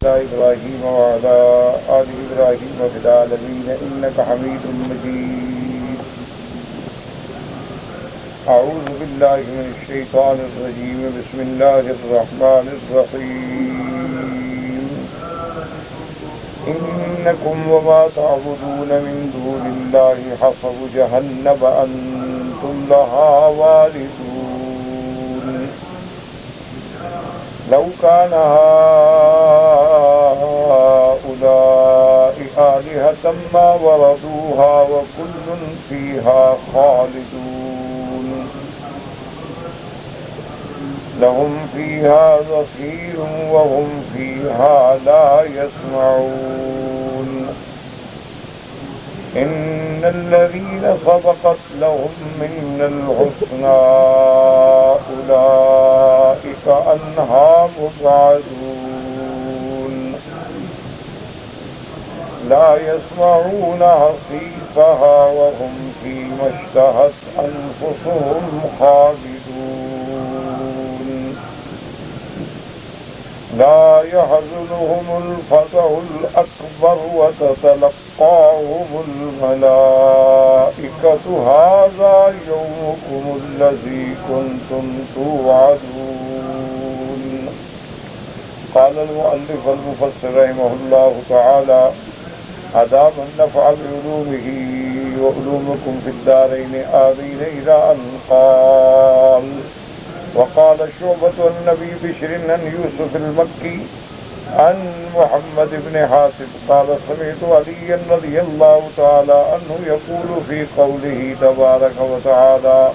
إبراهيم وعلى آل إبراهيم في العالمين إنك حميد مجيد. أعوذ بالله من الشيطان الرجيم. بسم الله الرحمن الرحيم. إنكم وما تعبدون من دون الله حصب جهنم أنتم لها واردون. لو كان هؤلاء آلهة ما وردوها وكل فيها خالدون. لهم فيها زفير وهم فيها لا يسمعون. إن الذين سبقت لهم من الحسنى أولئك عنها مبعدون. لا يسمعون حسيسها وهم فيما اشتهت أنفسهم خالدون. لا يحزنهم الفزع الأكبر وتتلقاهم الملائكة هذا يومكم الذي كنتم توعدون. قال المؤلف المفسر رحمه الله تعالى: أدام النفع بعلومه وعلومكم في الدارين آمين إلى أن قال. وقال شعبة النبي بشر عن يوسف المكي عن محمد بن حاتم قال: سمعت عليا رضي الله تعالى عنه يقول في قوله تبارك وتعالى: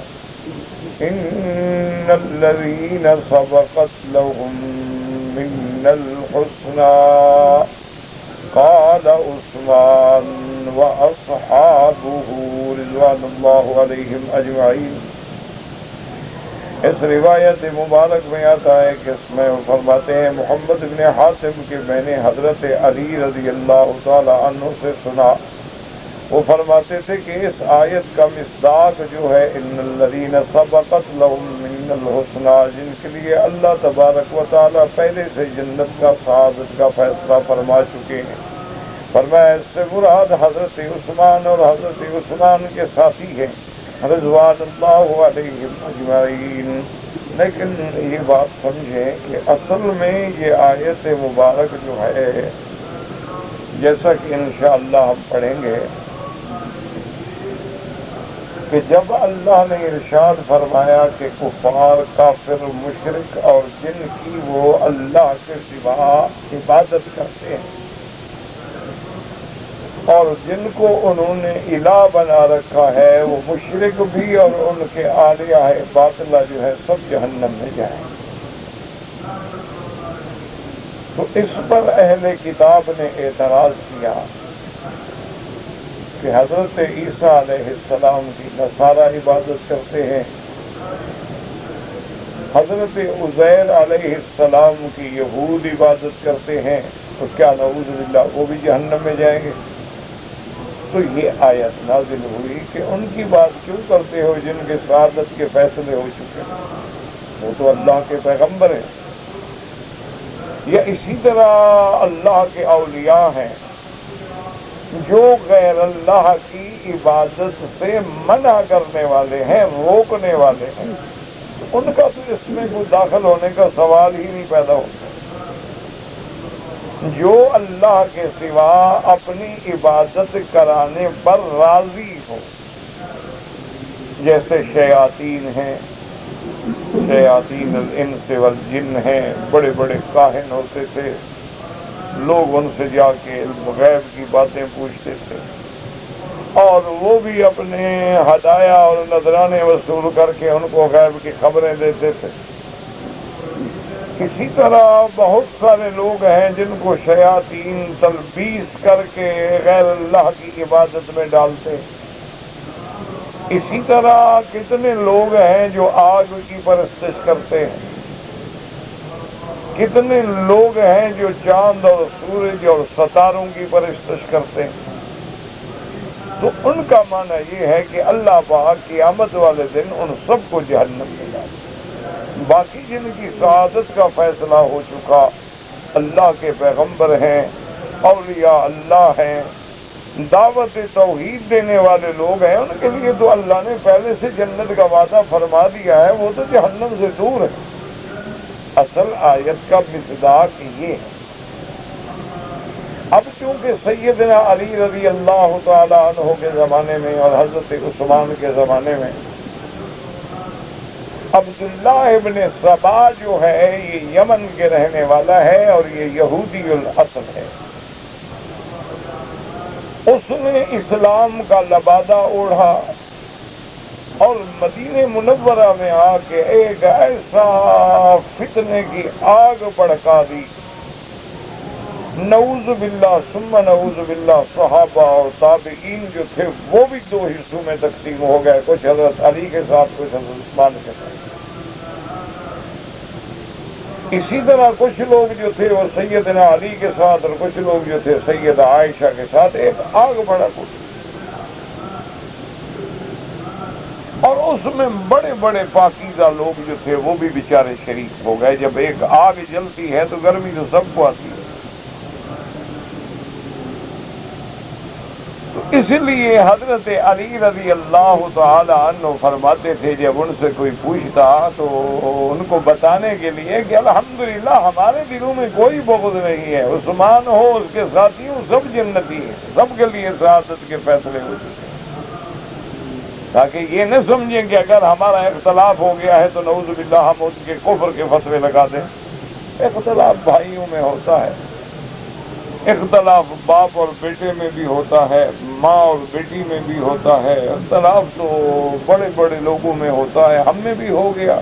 إن الذين سبقت لهم من الحسنى. قال عثمان وأصحابه رضوان الله عليهم أجمعين. اس روایت مبارک میں آتا ہے کہ اس میں فرماتے ہیں محمد بن حاتم کہ میں نے حضرت علی رضی اللہ تعالی عنہ سے سنا، وہ فرماتے تھے کہ اس آیت کا مصداق جو ہے ان الذین سبقت لهم من الحسنى، جن کے لیے اللہ تبارک و تعالی پہلے سے جنت کا سعادت کا فیصلہ فرما چکے ہیں، فرمایا اس سے مراد حضرت عثمان اور حضرت عثمان کے ساتھی ہیں رضوان اللہ علیہم اجمعین۔ لیکن یہ بات سمجھیں کہ اصل میں یہ آیت مبارک جو ہے، جیسا کہ انشاءاللہ ہم پڑھیں گے کہ جب اللہ نے ارشاد فرمایا کہ کفار، کافر، مشرک اور جن کی وہ اللہ کے سوا عبادت کرتے ہیں اور جن کو انہوں نے الہ بنا رکھا ہے، وہ مشرک بھی اور ان کے آلیہ باطلہ جو ہے سب جہنم میں جائیں۔ تو اس پر اہل کتاب نے اعتراض کیا کہ حضرت عیسیٰ علیہ السلام کی نصارہ عبادت کرتے ہیں، حضرت عزیر علیہ السلام کی یہود عبادت کرتے ہیں، تو کیا نعوذ باللہ وہ بھی جہنم میں جائیں گے؟ تو یہ آیت نازل ہوئی کہ ان کی بات کیوں کرتے ہو جن کے سعادت کے فیصلے ہو چکے ہیں، وہ تو اللہ کے پیغمبر ہیں۔ یا اسی طرح اللہ کے اولیاء ہیں جو غیر اللہ کی عبادت سے منع کرنے والے ہیں، روکنے والے ہیں، ان کا تو اس میں کوئی داخل ہونے کا سوال ہی نہیں پیدا ہوتا۔ جو اللہ کے سوا اپنی عبادت کرانے پر راضی ہو، جیسے شیاطین ہیں، شیاطین الانس والجن ہیں، بڑے بڑے کاہن ہوتے تھے، لوگ ان سے جا کے علم غیب کی باتیں پوچھتے تھے اور وہ بھی اپنے ہدایا اور نذرانے وصول کر کے ان کو غیب کی خبریں دیتے تھے۔ اسی طرح بہت سارے لوگ ہیں جن کو شیاطین تلبیس کر کے غیر اللہ کی عبادت میں ڈالتے ہیں۔ اسی طرح کتنے لوگ ہیں جو آگ کی پرستش کرتے ہیں، کتنے لوگ ہیں جو چاند اور سورج اور ستاروں کی پرستش کرتے ہیں۔ تو ان کا معنی یہ ہے کہ اللہ پاک قیامت والے دن ان سب کو جہنم میں ڈالے۔ باقی جن کی سعادت کا فیصلہ ہو چکا اللہ کے پیغمبر ہیں، اولیاء اللہ ہیں، دعوت توحید دینے والے لوگ ہیں، ان کے لیے تو اللہ نے پہلے سے جنت کا وعدہ فرما دیا ہے، وہ تو جہنم سے دور ہے۔ اصل آیت کا مصداق یہ ہے۔ اب چونکہ سیدنا علی رضی اللہ تعالی عنہ کے زمانے میں اور حضرت عثمان کے زمانے میں عبداللہ ابن سبا جو ہے یہ یمن کے رہنے والا ہے اور یہ یہودی الاصل ہے، اس نے اسلام کا لبادہ اوڑھا اور مدینہ منورہ میں آ کے ایک ایسا فتنے کی آگ بھڑکا دی، نعوذ باللہ ثم نعوذ باللہ۔ صحابہ اور تابعین جو تھے وہ بھی دو حصوں میں تقسیم ہو گئے، کچھ حضرت علی کے ساتھ، کچھ حضرت عثمان کے ساتھ۔ اسی طرح کچھ لوگ جو تھے وہ سیدنا علی کے ساتھ اور کچھ لوگ جو تھے سیدہ عائشہ کے ساتھ، ایک آگ بھڑک اٹھی اور اس میں بڑے بڑے پاکیزہ لوگ جو تھے وہ بھی بیچارے شریک ہو گئے۔ جب ایک آگ جلتی ہے تو گرمی تو سب کو آتی ہے، تو اس لیے حضرت علی رضی اللہ تعالی عنہ فرماتے تھے جب ان سے کوئی پوچھتا تو ان کو بتانے کے لیے کہ الحمدللہ ہمارے دلوں میں کوئی بغض نہیں ہے، عثمان ہو اس کے ساتھیوں سب جنتی ہیں، سب کے لیے سعادت کے فیصلے ہو چکے، تاکہ یہ نہ سمجھیں کہ اگر ہمارا اختلاف ہو گیا ہے تو نعوذ باللہ ہم ان کے کفر کے فتوے لگا دیں۔ اختلاف بھائیوں میں ہوتا ہے، اختلاف باپ اور بیٹے میں بھی ہوتا ہے، ماں اور بیٹی میں بھی ہوتا ہے، اختلاف تو بڑے بڑے لوگوں میں ہوتا ہے، ہم میں بھی ہو گیا،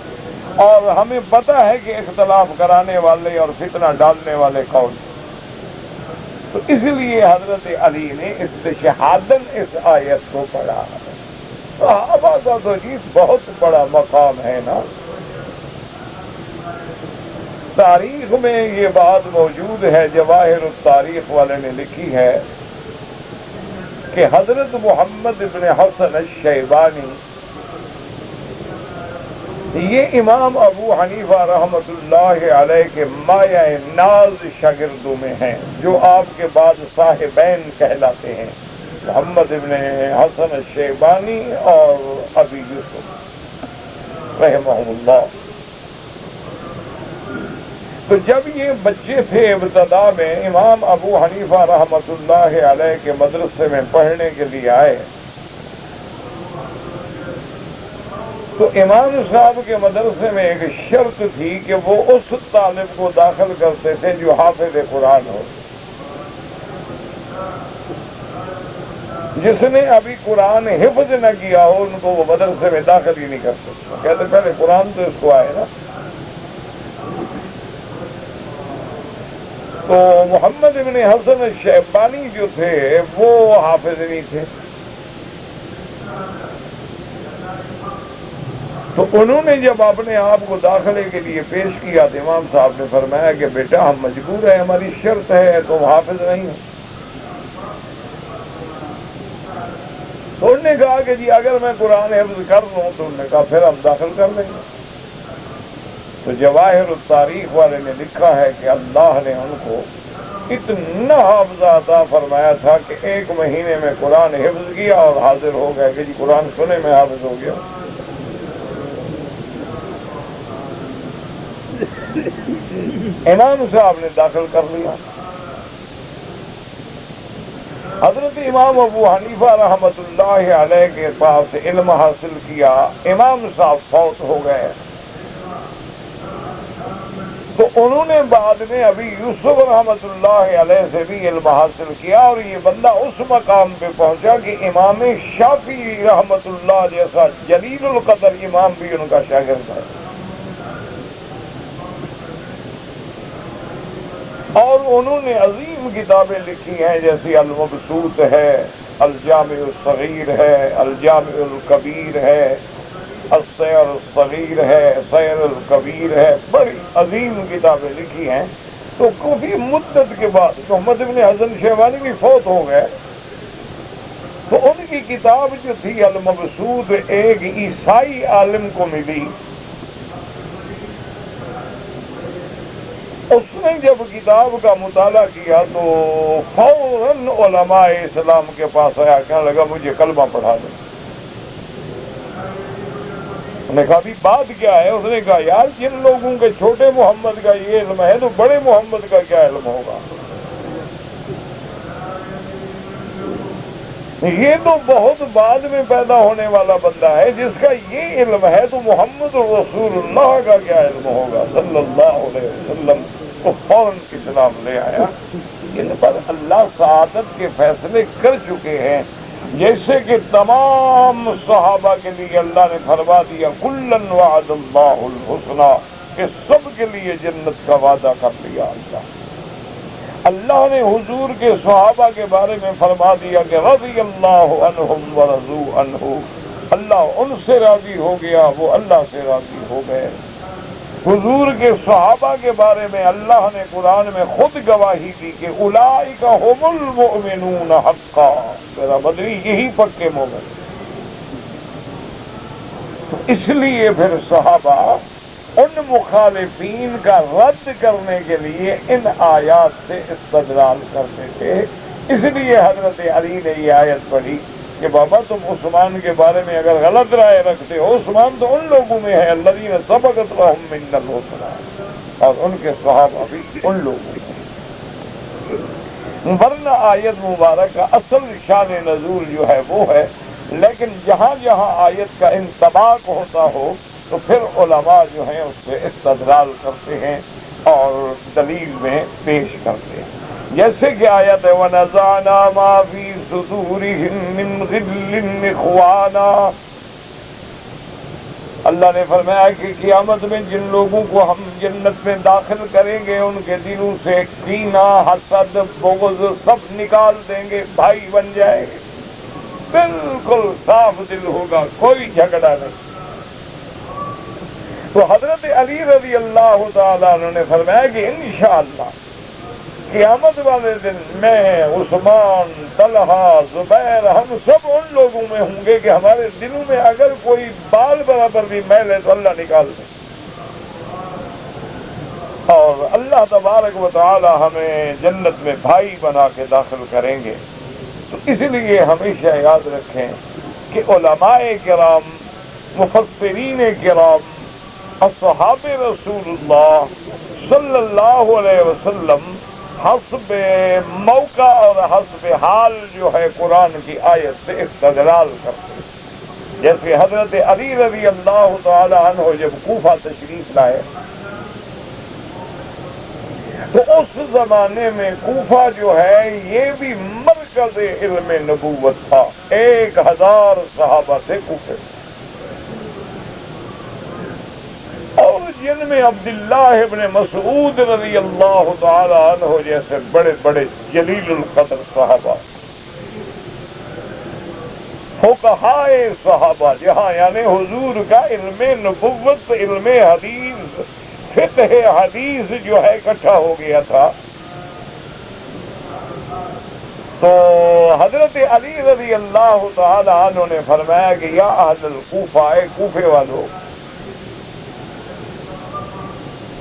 اور ہمیں پتہ ہے کہ اختلاف کرانے والے اور فتنہ ڈالنے والے کون ہیں۔ تو اس لیے حضرت علی نے استشہاداً اس آیت کو پڑھا۔ صحابہ کا تو جی بہت بڑا مقام ہے نا، تاریخ میں یہ بات موجود ہے، جواہر التاریخ والے نے لکھی ہے کہ حضرت محمد بن حسن الشیبانی یہ امام ابو حنیفہ رحمۃ اللہ علیہ کے مایہ ناز شاگردوں میں ہیں، جو آپ کے بعد صاحبین کہلاتے ہیں، محمد بن حسن الشیبانی اور ابی یوسف رحمہ اللہ۔ تو جب یہ بچے تھے ابتدا میں امام ابو حنیفہ رحمۃ اللہ علیہ کے مدرسے میں پڑھنے کے لیے آئے، تو امام صاحب کے مدرسے میں ایک شرط تھی کہ وہ اس طالب کو داخل کرتے تھے جو حافظ قرآن ہو، جس نے ابھی قرآن حفظ نہ کیا ہو ان کو وہ مدرسے میں داخل ہی نہیں کر سکتے، کہتے پہلے قرآن تو اس کو آئے نا۔ تو محمد ابن حسن الشیبانی جو تھے وہ حافظ نہیں تھے، تو انہوں نے جب اپنے آپ کو داخلے کے لیے پیش کیا تو امام صاحب نے فرمایا کہ بیٹا ہم مجبور ہیں، ہماری شرط ہے، تم حافظ نہیں ہو۔ تو انہوں نے کہا کہ جی اگر میں قرآن حفظ کر لوں تو انہوں نے کہا پھر ہم داخل کر لیں گے۔ تو جواہر التاریخ والے نے لکھا ہے کہ اللہ نے ان کو اتنا حافظ عطا فرمایا تھا کہ 1 مہینے میں قرآن حفظ کیا اور حاضر ہو گئے کہ جی قرآن سنے میں حافظ ہو گیا۔ امام صاحب نے داخل کر لیا۔ حضرت امام ابو حنیفہ رحمۃ اللہ علیہ کے پاس علم حاصل کیا، امام صاحب فوت ہو گئے، تو انہوں نے بعد میں ابھی یوسف رحمۃ اللہ علیہ سے بھی علم حاصل کیا، اور یہ بندہ اس مقام پہ پہنچا کہ امام شافعی رحمۃ اللہ جیسا جلیل القدر امام بھی ان کا شاگرد ہے، اور انہوں نے عظیم کتابیں لکھی ہیں جیسی المبسوط ہے، الجامع الصغیر ہے، الجامع الکبیر ہے، السیر الصغیر ہے، سیر الکبیر ہے، بڑی عظیم کتابیں لکھی ہیں۔ تو کافی مدت کے بعد محمد بن حسن شیبانی بھی فوت ہو گئے، تو ان کی کتاب جو تھی المبسوط ایک عیسائی عالم کو ملی، اس نے جب کتاب کا مطالعہ کیا تو فوراً علماء اسلام کے پاس آیا، کہنے لگا مجھے کلمہ پڑھا دو۔ نے کہا بھی بات کیا ہے؟ اس نے کہا یار جن لوگوں کے چھوٹے محمد کا یہ علم ہے تو بڑے محمد کا کیا علم ہوگا؟ یہ تو بہت بعد میں پیدا ہونے والا بندہ ہے، جس کا یہ علم ہے تو محمد رسول اللہ کا کیا علم ہوگا صلی اللہ علیہ وسلم۔ تو فوراً اسلام لے آیا۔ ان پر اللہ سعادت کے فیصلے کر چکے ہیں، جیسے کہ تمام صحابہ کے لیے اللہ نے فرما دیا کلن وعد اللہ الحسنی، کہ سب کے لیے جنت کا وعدہ کر لیا اللہ۔ اللہ نے حضور کے صحابہ کے بارے میں فرما دیا کہ رضی اللہ عنہم ورضوا عنہ، اللہ ان سے راضی ہو گیا، وہ اللہ سے راضی ہو گئے۔ حضور کے صحابہ کے بارے میں اللہ نے قرآن میں خود گواہی دی کہ اولئک هم المؤمنون حقا، میرا مدنی یہی پکے مومن۔ تو اس لیے پھر صحابہ ان مخالفین کا رد کرنے کے لیے ان آیات سے استدلال کرتے تھے۔ اس لیے حضرت علی نے یہ آیت پڑھی کہ بابا تم عثمان کے بارے میں اگر غلط رائے رکھتے ہو، عثمان تو ان لوگوں میں ہے الذین سبقت لهم منا الحسنى، اور ان کے صحابہ بھی ان لوگوں میں۔ ورنہ آیت مبارک کا اصل شان نزول جو ہے وہ ہے، لیکن جہاں جہاں آیت کا انطباق ہوتا ہو تو پھر علماء جو ہیں اس سے استدلال کرتے ہیں اور دلیل میں پیش کرتے ہیں۔ جیسے کہ آیت ہے وَنَزَعْنَا مَا فِي صُدُورِهِم مِّن غِلٍّ إِخْوَانًا، اللہ نے فرمایا کہ قیامت میں جن لوگوں کو ہم جنت میں داخل کریں گے ان کے دلوں سے کینہ، حسد، بغض سب نکال دیں گے، بھائی بن جائیں گے، بالکل صاف دل ہوگا، کوئی جھگڑا نہیں۔ تو حضرت علی رضی اللہ تعالیٰ عنہ نے فرمایا کہ انشاءاللہ قیامت والے دن میں، عثمان، طلحہ، زبیر، ہم سب ان لوگوں میں ہوں گے کہ ہمارے دلوں میں اگر کوئی بال برابر بھی میل ہے تو اللہ نکال دے، اور اللہ تبارک و تعالی ہمیں جنت میں بھائی بنا کے داخل کریں گے۔ تو اس لیے ہمیشہ یاد رکھیں کہ علماء کرام، مفسرین کرام، اصحاب رسول اللہ صلی اللہ علیہ وسلم حسب موقع اور حسب حال جو ہے قرآن کی آیت سے استدلال کرتے ہیں۔ جیسے حضرت علی رضی اللہ تعالی عنہ جب کوفہ تشریف لائے تو اس زمانے میں کوفہ جو ہے یہ بھی مرکز علم نبوت تھا، 1000 صحابہ تھے کوفے، اور جن میں عبداللہ ابن مسعود رضی اللہ تعالی عنہ جیسے بڑے بڑے جلیل القدر صحابہ، فقہائے صحابہ، جہاں یعنی حضور کا علم نبوت، علم حدیث، فقہ حدیث جو ہے اکٹھا ہو گیا تھا۔ تو حضرت علی رضی اللہ تعالی عنہ نے فرمایا کہ یا اہل الکوفہ، اے کوفے والوں،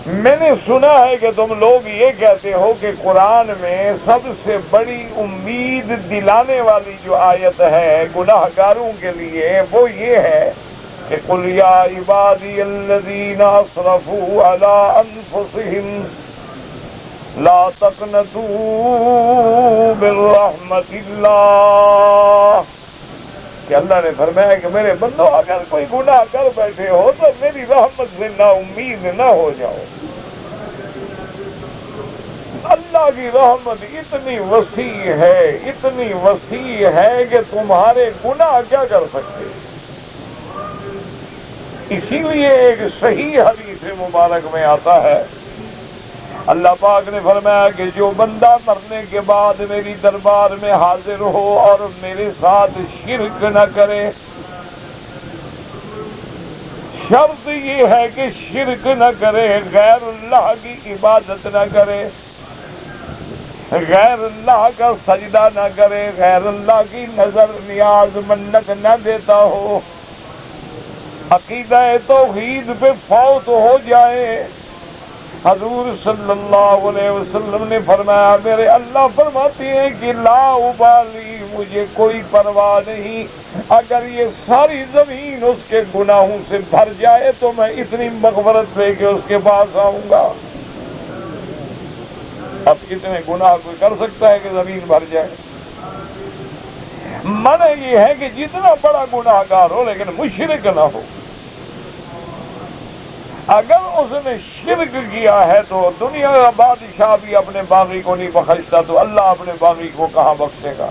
میں نے سنا ہے کہ تم لوگ یہ کہتے ہو کہ قرآن میں سب سے بڑی امید دلانے والی جو آیت ہے گناہ گاروں کے لیے وہ یہ ہے کہ قُلْ يَا عِبَادِيَ الَّذِينَ أَسْرَفُوا عَلَىٰ أَنفُسِهِمْ لَا تَقْنَطُوا مِن رَحْمَةِ اللَّهِ، کہ اللہ نے فرمایا کہ میرے بندو اگر کوئی گناہ کر بیٹھے ہو تو میری رحمت سے نا امید نہ ہو جاؤ۔ اللہ کی رحمت اتنی وسیع ہے، اتنی وسیع ہے کہ تمہارے گناہ کیا کر سکتے۔ اسی لیے ایک صحیح حدیث مبارک میں آتا ہے، اللہ پاک نے فرمایا کہ جو بندہ مرنے کے بعد میری دربار میں حاضر ہو اور میرے ساتھ شرک نہ کرے، شرط یہ ہے کہ شرک نہ کرے، غیر اللہ کی عبادت نہ کرے، غیر اللہ کا سجدہ نہ کرے، غیر اللہ کی نظر نیاز منت نہ دیتا ہو، عقیدہ توحید پہ فوت ہو جائے، حضور صلی اللہ علیہ وسلم نے فرمایا میرے اللہ فرماتے ہیں کہ لا ابالی مجھے کوئی پرواہ نہیں، اگر یہ ساری زمین اس کے گناہوں سے بھر جائے تو میں اتنی مغفرت لے کے اس کے پاس آؤں گا۔ اب اتنے گناہ کوئی کر سکتا ہے کہ زمین بھر جائے؟ منع یہ ہے کہ جتنا بڑا گناہ گار ہو لیکن مشرک نہ ہو۔ اگر اس نے شرک کیا ہے تو دنیا کا بادشاہ بھی اپنے باغی کو نہیں بخشتا، تو اللہ اپنے باغی کو کہاں بخشے گا؟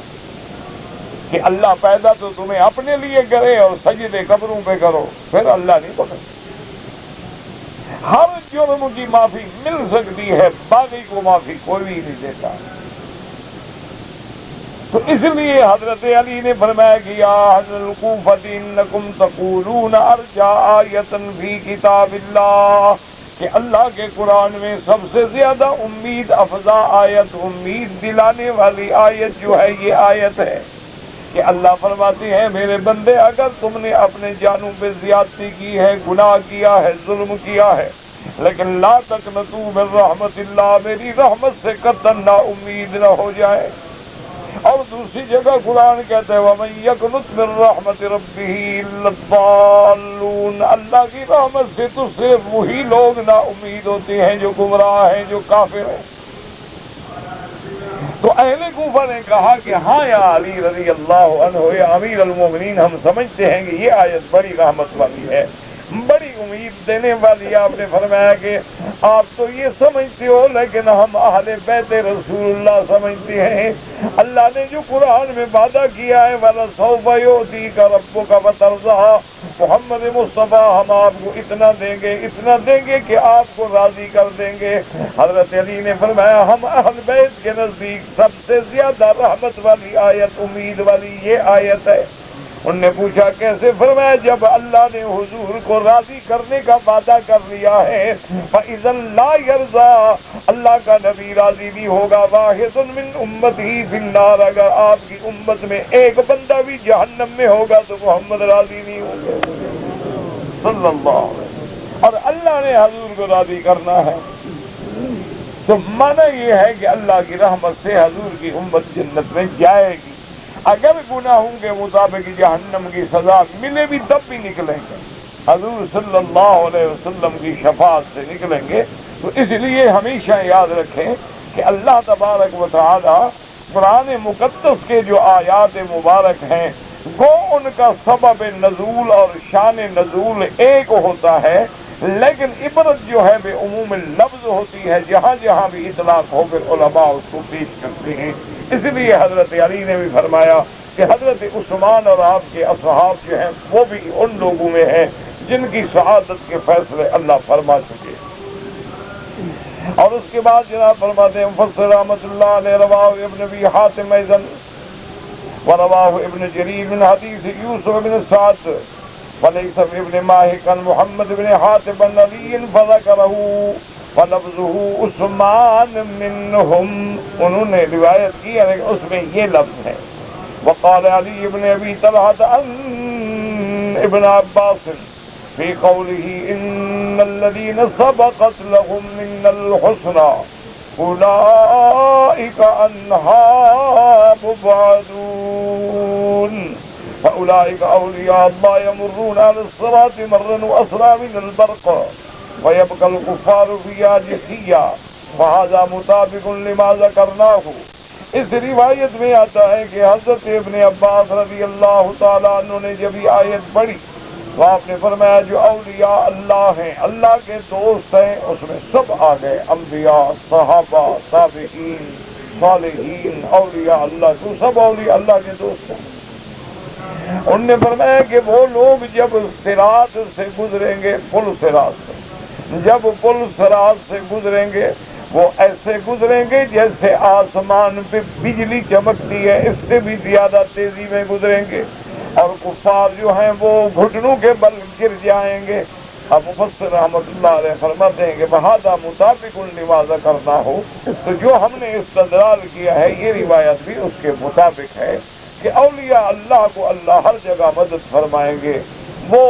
کہ اللہ پیدا تو تمہیں اپنے لیے کرے اور سجدے قبروں پہ کرو، پھر اللہ نہیں بخشتا۔ ہر جرم کی معافی مل سکتی ہے، باغی کو معافی کوئی بھی نہیں دیتا۔ تو اس لیے حضرت علی نے فرمایا کہ یا اہل الکوفۃ انکم تقولون ارجا آیۃ فی کتاب اللہ، کہ اللہ کے قرآن میں سب سے زیادہ امید افزا آیت، امید دلانے والی آیت جو ہے یہ آیت ہے کہ اللہ فرماتے ہیں میرے بندے اگر تم نے اپنے جانوں پہ زیادتی کی ہے، گناہ کیا ہے، ظلم کیا ہے، لیکن لا تقنطوا من رحمت اللہ، میری رحمت سے قطعاً نا امید نہ ہو جائے۔ اور دوسری جگہ قرآن کہتا ہے وَمَن يَقْنُطْ مِن رَحْمَةِ رَبِّهِ إِلَّا الضَّالُّونَ، اللہ کی رحمت سے تو صرف وہی لوگ نا امید ہوتے ہیں جو گمراہ ہیں، جو کافر ہیں۔ تو اہل کوفہ نے کہا کہ ہاں یا علی رضی اللہ عنہ، یا امیر المومنین، ہم سمجھتے ہیں کہ یہ آیت بڑی رحمت والی ہے، بڑی امید دینے والی ہے۔ آپ نے فرمایا کہ آپ تو یہ سمجھتے ہو لیکن ہم اہل بیت رسول اللہ سمجھتے ہیں۔ اللہ نے جو قرآن میں وعدہ کیا ہے وَلَسَوْفَ يُؤْتِيكَ رَبُّكَ فَتَرْضَىٰ، محمد مصطفیٰ ہم آپ کو اتنا دیں گے کہ آپ کو راضی کر دیں گے۔ حضرت علی نے فرمایا ہم اہل بیت کے نزدیک سب سے زیادہ رحمت والی آیت، امید والی یہ آیت ہے۔ انہوں نے پوچھا کیسے؟ فرمایا جب اللہ نے حضور کو راضی کرنے کا وعدہ کر لیا ہے، فَإِذًا لَا يَرْضَىٰ، اللہ کا نبی راضی نہیں ہوگا، وَاحِدٌ مِّنْ أُمَّتِهِ فِي النَّارِ، اگر آپ کی امت میں ایک بندہ بھی جہنم میں ہوگا تو محمد راضی نہیں ہوں گے صلی اللہ علیہ وسلم، اور اللہ نے حضور کو راضی کرنا ہے۔ تو معنی یہ ہے کہ اللہ کی رحمت سے حضور کی امت جنت میں جائے گی، اگر گناہوں کے مطابق جہنم کی سزا ملے بھی تب بھی نکلیں گے، حضور صلی اللہ علیہ وسلم کی شفاعت سے نکلیں گے۔ تو اس لیے ہمیشہ یاد رکھیں کہ اللہ تبارک و تعالی قرآن مقدس کے جو آیات مبارک ہیں وہ ان کا سبب نزول اور شان نزول ایک ہوتا ہے، لیکن عبرت جو ہے بے عموم لفظ ہوتی ہے، جہاں جہاں بھی اطلاق ہو پھر علماء اس کو پیش کرتے ہیں۔ اس لیے حضرت علی نے بھی فرمایا کہ حضرت عثمان اور آپ کے اصحاب جو ہیں وہ بھی ان لوگوں میں ہیں جن کی سعادت کے فیصلے اللہ فرما چکے۔ اور اس کے بعد جناب فرماتے ہیں مفسر رحمۃ اللہ علیہ رواہ ابن ابی حاتم ایضاً ورواہ ابن جریر من حدیث یوسف بن سعد وليس ابن ماهك عن محمد بن حاتم بن علی فذكره فلفظه عثمان منهم، انہوں نے روایت کی ہے اس میں یہ لفظ ہے۔ وقال علی بن ابی طلحہ عن ابن عباس في قوله ان الذين سبقت لهم من الحسنى اولئك عنها مبعدون فاولئك اولياء الله يمرون على الصراط مرا واسرع من البرق ويبقى الكفار فيها جثيا وهذا مطابق لما ذكرناه۔ اس روایت میں آتا ہے کہ حضرت ابن عباس رضی اللہ تعالیٰ عنہ نے جب یہ آیت پڑھی تو آپ نے فرمایا جو اولیاء اللہ ہیں، اللہ کے دوست ہیں، اس میں سب آ گئے، انبیاء، صحابہ، تابعین، صالحین، اولیاء اللہ، تو سب اولیاء اللہ کے دوست ہیں۔ انہوں نے فرمایا کہ وہ لوگ جب صراط سے گزریں گے، پل صراط سے، جب پل صراط سے گزریں گے وہ ایسے گزریں گے جیسے آسمان پہ بجلی چمکتی ہے، اس سے بھی زیادہ تیزی میں گزریں گے، اور کفار جو ہیں وہ گھٹنوں کے بل گر جائیں گے۔ اب مفسر رحمۃ اللہ علیہ فرماتے ہیں کہ بہذا مطابق لما کرنا ہو، تو جو ہم نے استدلال کیا ہے یہ روایت بھی اس کے مطابق ہے کہ اولیاء اللہ کو اللہ ہر جگہ مدد فرمائیں گے، وہ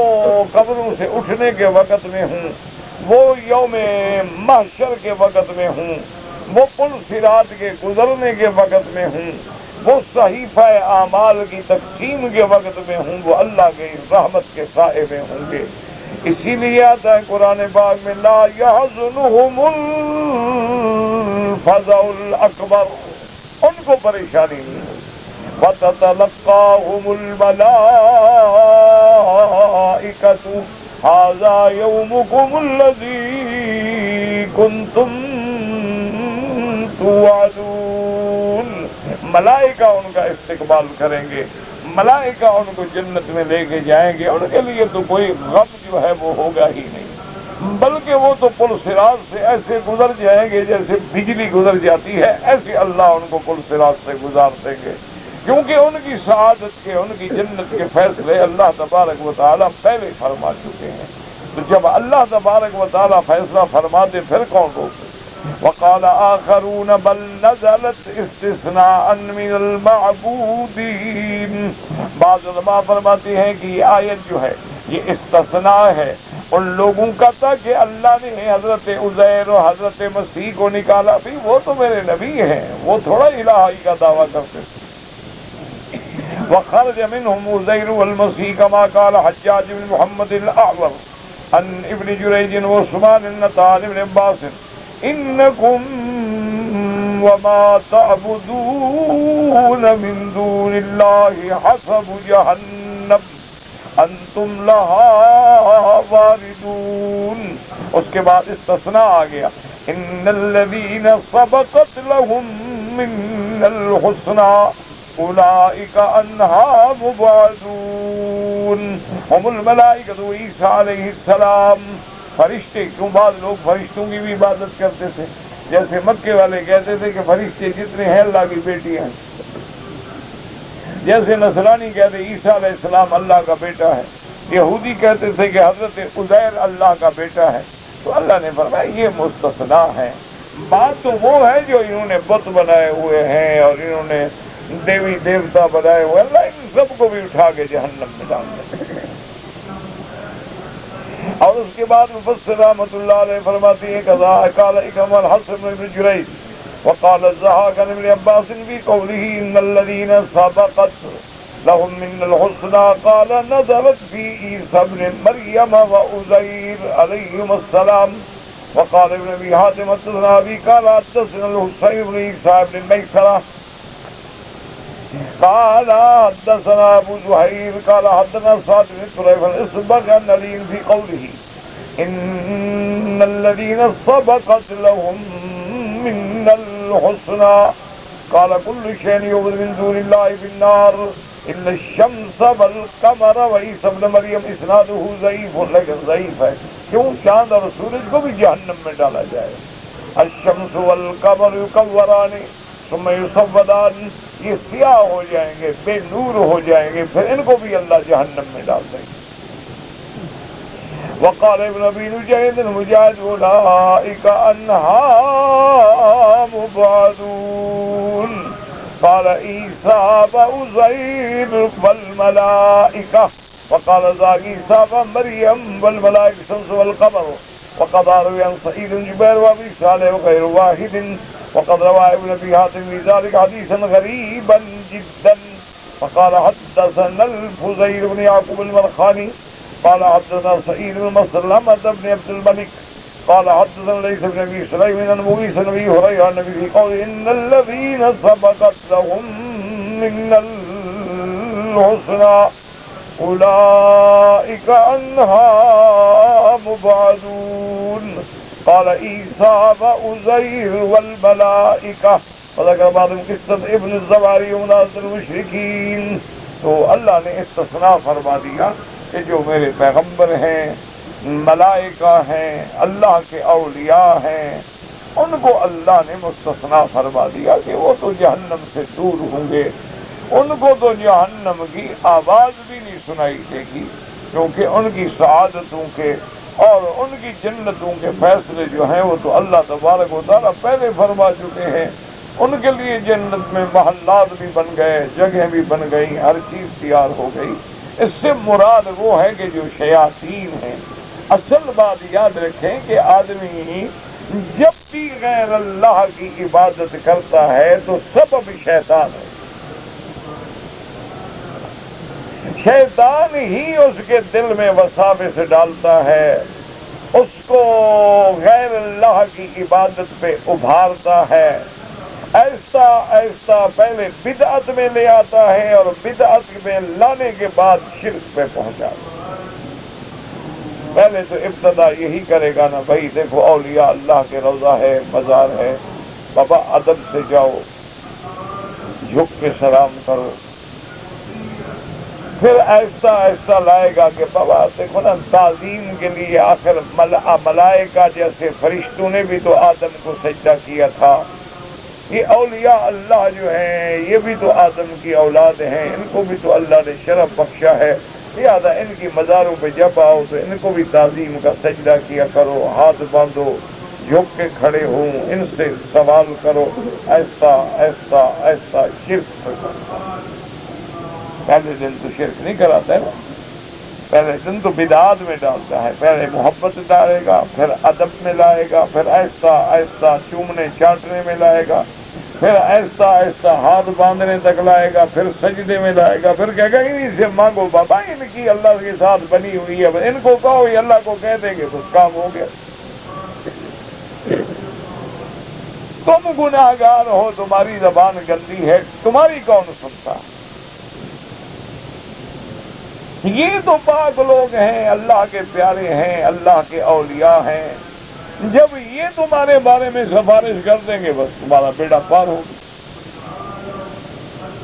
قبروں سے اٹھنے کے وقت میں ہوں، وہ یوم محشر کے وقت میں ہوں، وہ پل صراط کے گزرنے کے وقت میں ہوں، وہ صحیفہ اعمال کی تقسیم کے وقت میں ہوں، وہ اللہ کے رحمت کے سائے میں ہوں گے۔ اسی لیے آتا ہے قرآن پاک میں لا يحزنهم الفزع الاکبر، ان کو پریشانی نہیں ہوگی۔ وَتَتَلَقَّاهُمُ الْمَلَائِكَةُ هَذَا يَوْمُكُمُ الَّذِي كُنتُمْ توعدون، ملائکہ ان کا استقبال کریں گے، ملائکہ ان کو جنت میں لے کے جائیں گے، ان کے لیے تو کوئی غم جو ہے وہ ہوگا ہی نہیں، بلکہ وہ تو پل صراط سے ایسے گزر جائیں گے جیسے بجلی گزر جاتی ہے، ایسے اللہ ان کو پل صراط سے گزار دیں گے، کیونکہ ان کی سعادت کے، ان کی جنت کے فیصلے اللہ تبارک و تعالیٰ پہلے فرما چکے ہیں۔ تو جب اللہ تبارک و تعالیٰ فیصلہ فرما دے پھر کون روکے؟ وقال آخرون بل نزلت استثناء من المعبودین، بعض علماء فرماتے ہیں کہ یہ آیت جو ہے یہ استثناء ہے ان لوگوں کا تھا کہ اللہ نے حضرت عزیر اور حضرت مسیح کو نکالا، بھی وہ تو میرے نبی ہیں، وہ تھوڑا الہی کا دعویٰ کرتے تھے۔ وخرج منهم عزیر والمسیح كما قال حجاج بن محمد الاعور عن ابن جریج وعثمان النطان بن عباس انکم وما تعبدون من دون اللہ حسب جہنم انتم لہا واردون۔ اس کے بعد استثناء آ گیا، ان الذین سبقت لهم من الحسنى اولئک عنہا مبعدون، ہم الملائکۃ عیسیٰ علیہ السلام، فرشتے، کیوں بعض لوگ فرشتوں کی بھی عبادت کرتے تھے، جیسے مکے والے کہتے تھے کہ فرشتے جتنے ہیں اللہ کی بیٹی ہیں، جیسے نصرانی کہتے عیسیٰ علیہ السلام اللہ کا بیٹا ہے، یہودی کہتے تھے کہ حضرت عزیر اللہ کا بیٹا ہے، تو اللہ نے فرمایا یہ مستثنیٰ ہے، بات تو وہ ہے جو انہوں نے بت بنائے ہوئے ہیں اور انہوں نے دیوی دیوتا بنائے ہوئے، اللہ ان سب کو بھی اٹھا کے جہنم میں ڈال دے۔ اور اس کے بعد مفسر رحمۃ اللہ علیہ فرماتی ہے قال اکرم الحسن بن جریج وقال الضحاک عن ابن عباس في قوله ان الذين سبقت لهم من الحسنى قال نزلت في عيسى ابن مريم وعزير عليهما السلام، وقال ابن ابي حاتم حدثنا ابي قال حدثنا الحسين بن عيسى بن ميسرة قال حدثنا ابو زهير قال حدثنا سعد بن طريف الاسبغ عن علي في قوله ان الذين سبقت لهم من الحسنى قال كل شيء يعبد من دون الله في النار الا الشمس والقمر وعيسى ابن مريم اسناده ضعيف، لیکن ضعیف ہے، کیوں؟ چاند اور سورج کو بھی جہنم میں ڈالا جائے، الشمس والقمر يكوران ثم يسودان، یہ سیاہ ہو جائیں گے، بے نور ہو جائیں گے، پھر ان کو بھی اللہ جہنم میں ڈال دیں گے۔ وقال ابن ابي نجيد المجاهد اولئك عنها مبعدون، قال عيسى وعزير والملائكة، وقال عيسى ومريم والملائكة الشمس والقمر، وقد روي عن سعيد بن جبير وابي صالح وغير واحد، وقد روى ابن ابي حاتم في ذلك حديثا غريبا جدا، فقال حدثنا الفضيل بن يعقوب المرخاني قال حدثنا سعيد بن مسلمة بن عبد الملك قال حدثنا ليس بن ابي سليم عن موسى بن ابي هريره النبي في قول ان الذين سبقت لهم من الحسنى اولئك عنها مبعدون، قال عيسى وعزير والملائكة، وذكر بعضهم قصة ابن الزباري ومنازل المشركين۔ تو اللہ نے استثناء فرما دیا کہ جو میرے پیغمبر ہیں، ملائکہ ہیں، اللہ کے اولیاء ہیں، ان کو اللہ نے مستثنیٰ فرما دیا کہ وہ تو جہنم سے دور ہوں گے، ان کو تو جہنم کی آواز بھی نہیں سنائی دے گی، کیونکہ ان کی سعادتوں کے اور ان کی جنتوں کے فیصلے جو ہیں وہ تو اللہ تبارک و تعالیٰ پہلے فرما چکے ہیں، ان کے لیے جنت میں محلات بھی بن گئے، جگہیں بھی بن گئی، ہر چیز تیار ہو گئی۔ اس سے مراد وہ ہے کہ جو شیاطین ہیں اصل بات یاد رکھیں کہ آدمی جب بھی غیر اللہ کی عبادت کرتا ہے تو سبب شیطان ہے. شیطان ہی اس کے دل میں وساوس ڈالتا ہے، اس کو غیر اللہ کی عبادت پہ ابھارتا ہے، ایسا ایسا پہلے بدعت میں لے آتا ہے اور بدعت میں لانے کے بعد شرک پہ پہنچاتا ہے. پہلے تو ابتدا یہی کرے گا نا بھائی دیکھو اولیاء اللہ کے روضہ ہے، مزار ہے، بابا ادب سے جاؤ، جھک کے سلام کرو. پھر ایسا ایسا لائے گا کہ بابا دیکھو نا تعظیم کے لیے آخر ملائکہ جیسے فرشتوں نے بھی تو آدم کو سجدہ کیا تھا، یہ اولیاء اللہ جو ہیں یہ بھی تو آدم کی اولاد ہیں، ان کو بھی تو اللہ نے شرف بخشا ہے، لہٰذا ان کی مزاروں پہ جب آؤ تو ان کو بھی تعظیم کا سجدہ کیا کرو، ہاتھ باندھو، جھک کے کھڑے ہوں، ان سے سوال کرو. ایسا ایسا ایسا شرک پہلے دن تو شرک نہیں کراتا ہے نا، پہلے دن تو بدعات میں ڈالتا ہے. پہلے محبت ڈالے گا، پھر ادب میں لائے گا، پھر ایسا ایسا چومنے چاٹنے میں لائے گا، پھر ایسا ایسا ہاتھ باندھنے تک لائے گا، پھر سجدے میں لائے گا، پھر کہے گا ان سے مانگو بابا، ان کی اللہ کے ساتھ بنی ہوئی ہے، ان کو کہو یہ اللہ کو کہہ دیں گے تو کام ہو گیا. تم گناہگار ہو، تمہاری زبان گندی ہے، تمہاری کون سنتا؟ یہ تو پاک لوگ ہیں، اللہ کے پیارے ہیں، اللہ کے اولیاء ہیں. جب یہ تمہارے بارے میں سفارش کر دیں گے بس تمہارا بیڑا پار ہوگا.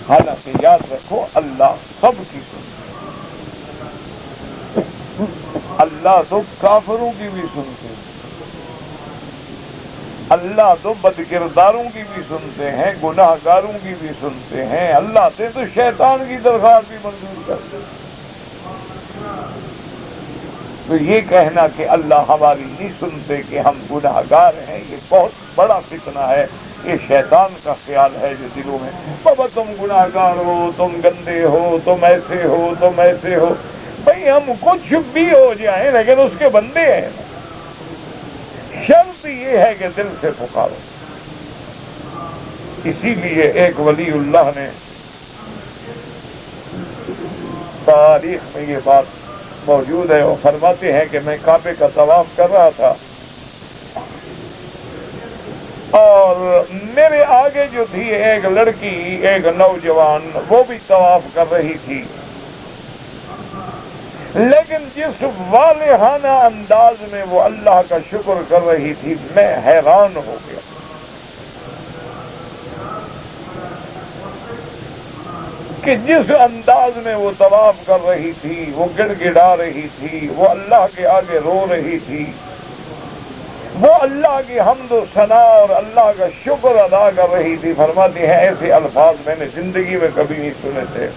حالانکہ یاد رکھو اللہ سب کی سنتے، اللہ تو کافروں کی بھی سنتے ہیں، اللہ تو بدکرداروں کی بھی سنتے ہیں، گناہ گاروں کی بھی سنتے ہیں، اللہ سے تو شیطان کی درخواست بھی منظور کرتے ہیں. تو یہ کہنا کہ اللہ ہماری نہیں سنتے کہ ہم گناہ گار ہیں، یہ بہت بڑا فتنہ ہے، یہ شیطان کا خیال ہے جو دلوں میں. بابا تم گناہ گار ہو، تم گندے ہو، تم ایسے ہو، تم ایسے ہو. بھئی ہم کچھ بھی ہو جائیں لیکن اس کے بندے ہیں. شرط یہ ہے کہ دل سے پکارو. اسی لیے ایک ولی اللہ نے تاریخ میں یہ بات موجود ہے، وہ فرماتے ہیں کہ میں کعبے کا طواف کر رہا تھا اور میرے آگے جو تھی ایک لڑکی، ایک نوجوان، وہ بھی طواف کر رہی تھی، لیکن جس والہانہ انداز میں وہ اللہ کا شکر کر رہی تھی میں حیران ہو گیا. کہ جس انداز میں وہ طواف کر رہی تھی، وہ گڑ گڑا رہی تھی، وہ اللہ کے آگے رو رہی تھی، وہ اللہ کی حمد و ثنا اور اللہ کا شکر ادا کر رہی تھی. فرماتی ہیں ایسے الفاظ میں نے زندگی میں کبھی نہیں سنے تھے.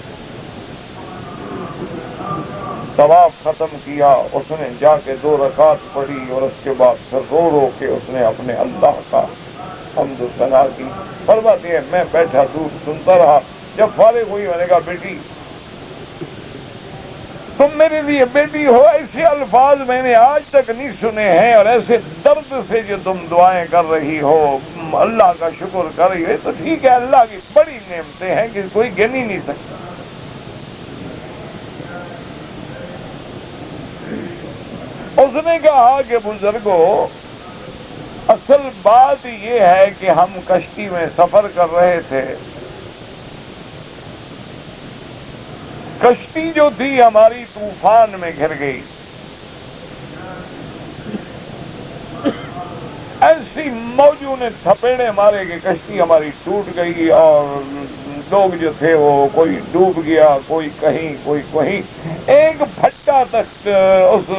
طواف ختم کیا، اس نے جا کے 2 رکعت پڑھی اور اس کے بعد پھر رو رو کے اس نے اپنے اللہ کا حمد و ثنا کی. فرماتی ہے میں بیٹھا دور سنتا رہا. جب فارغ ہوئی میں نے کہا بیٹی تم میرے لیے بیٹی ہو، ایسے الفاظ میں نے آج تک نہیں سنے ہیں، اور ایسے درد سے جو تم دعائیں کر رہی ہو، اللہ کا شکر کر رہی ہو، تو ٹھیک ہے اللہ کی بڑی نعمتیں ہیں کہ کوئی گن ہی نہیں سکتا. اس نے کہا کہ بزرگوں اصل بات یہ ہے کہ ہم کشتی میں سفر کر رہے تھے، کشتی جو تھی ہماری طوفان میں گر گئی. ایسی موجوں نے تھپیڑے مارے کہ کشتی ہماری ٹوٹ گئی اور لوگ جو تھے وہ کوئی ڈوب گیا، کوئی کہیں کوئی کہیں. ایک پھٹا تک اس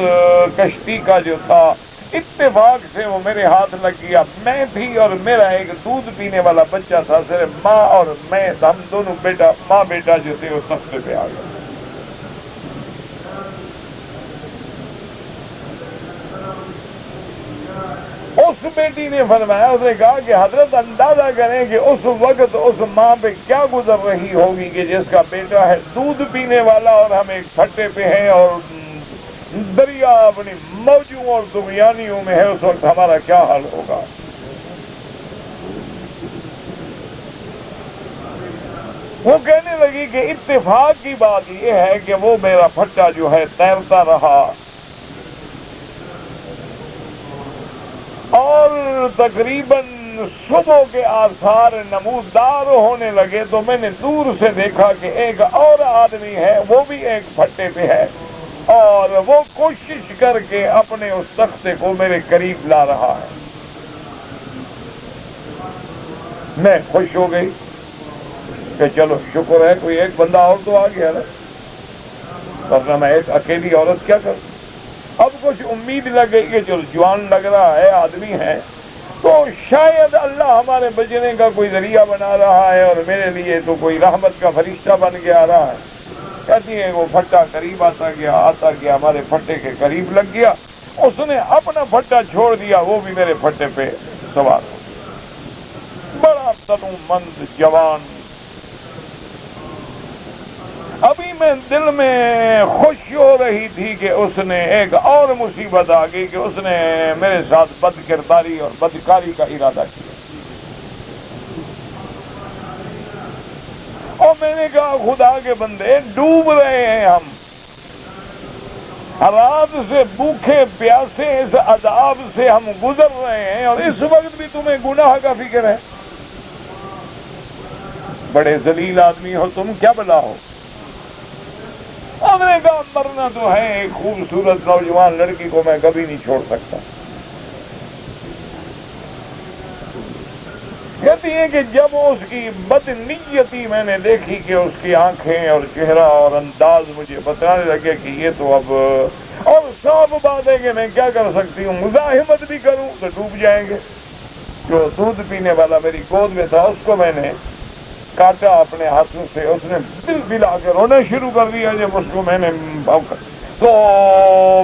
کشتی کا جو تھا اتفاق سے وہ میرے ہاتھ لگ گیا. میں تھی اور میرا ایک دودھ پینے والا بچہ تھا، صرف ماں اور میں، ہم دونوں ماں بیٹا جو تھے وہ سفر پہ آ گئے. اس بیٹی نے فرمایا، اس نے کہا کہ حضرت اندازہ کریں کہ اس وقت اس ماں پہ کیا گزر رہی ہوگی کہ جس کا بیٹا ہے دودھ پینے والا اور ہم ایک پھٹے پہ ہیں اور دریا اپنی موجوں اور طغیانیوں میں ہے، اس وقت ہمارا کیا حال ہوگا؟ وہ کہنے لگی کہ اتفاق کی بات یہ ہے کہ وہ میرا پھٹا جو ہے تیرتا رہا، اور تقریباً صبح کے آثار نمودار ہونے لگے تو میں نے دور سے دیکھا کہ ایک اور آدمی ہے، وہ بھی ایک پھٹے پہ ہے، اور وہ کوشش کر کے اپنے اس تختے کو میرے قریب لا رہا ہے۔ میں خوش ہو گئی کہ چلو شکر ہے کوئی ایک بندہ اور تو آ گیا نا، ورنہ میں ایک اکیلی عورت کیا کروں؟ اب کچھ امید لگ گئی کہ جو جوان لگ رہا ہے، آدمی ہے، تو شاید اللہ ہمارے بچنے کا کوئی ذریعہ بنا رہا ہے اور میرے لیے تو کوئی رحمت کا فرشتہ بن کے آ رہا ہے۔ کہتی ہے وہ پھٹا قریب آتا گیا ہمارے پھٹے کے قریب لگ گیا، اس نے اپنا پھٹا چھوڑ دیا، وہ بھی میرے پھٹے پہ سوار ہو گیا۔ بڑا تنومند جوان، ابھی میں دل میں خوش ہو رہی تھی کہ اس نے ایک اور مصیبت آ گئی کہ اس نے میرے ساتھ بد کرداری اور بدکاری کا ارادہ کیا، اور میں نے کہا خدا کے بندے ڈوب رہے ہیں ہم، رات سے بھوکے پیاسے اس عذاب سے ہم گزر رہے ہیں، اور اس وقت بھی تمہیں گناہ کا فکر ہے؟ بڑے ذلیل آدمی ہو تم، کیا بلا ہو؟ ہم نے کہا مرنا تو ہے، ایک خوبصورت نوجوان لڑکی کو میں کبھی نہیں چھوڑ سکتا۔ کہتی ہے کہ جب اس کی بدنیتی میں نے دیکھی کہ اس کی آنکھیں اور چہرہ اور انداز مجھے بتانے لگے کہ یہ تو اب، اور صاف بات ہے کہ میں کیا کر سکتی ہوں، مزاحمت بھی کروں تو ڈوب جائیں گے۔ جو دودھ پینے والا میری گود میں تھا اس کو میں نے کاٹا اپنے ہاتھوں سے، اس نے دل بلا کے رونا شروع کر دیا جب اس کو میں نے، تو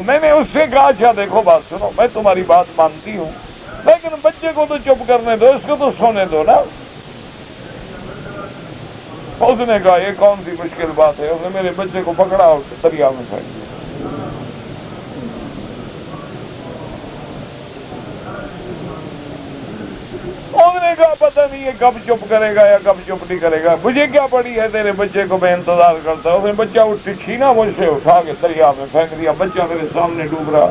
میں نے اس سے کہا اچھا دیکھو بات سنو، میں تمہاری بات مانتی ہوں لیکن بچے کو تو چپ کرنے دو، اس کو تو سونے دو نا۔ اس نے کہا یہ کون سی مشکل بات ہے؟ اس نے میرے بچے کو پکڑا اور دریا میں پھینک دیا۔ اس نے کہا پتہ نہیں یہ کب چپ کرے گا یا کب چپ نہیں کرے گا، مجھے کیا پڑی ہے تیرے بچے کو، میں انتظار کرتا ہوں۔ اس نے بچہ اٹھ چھینا مجھ سے، اٹھا کے دریا میں پھینک دیا، بچہ میرے سامنے ڈوب رہا۔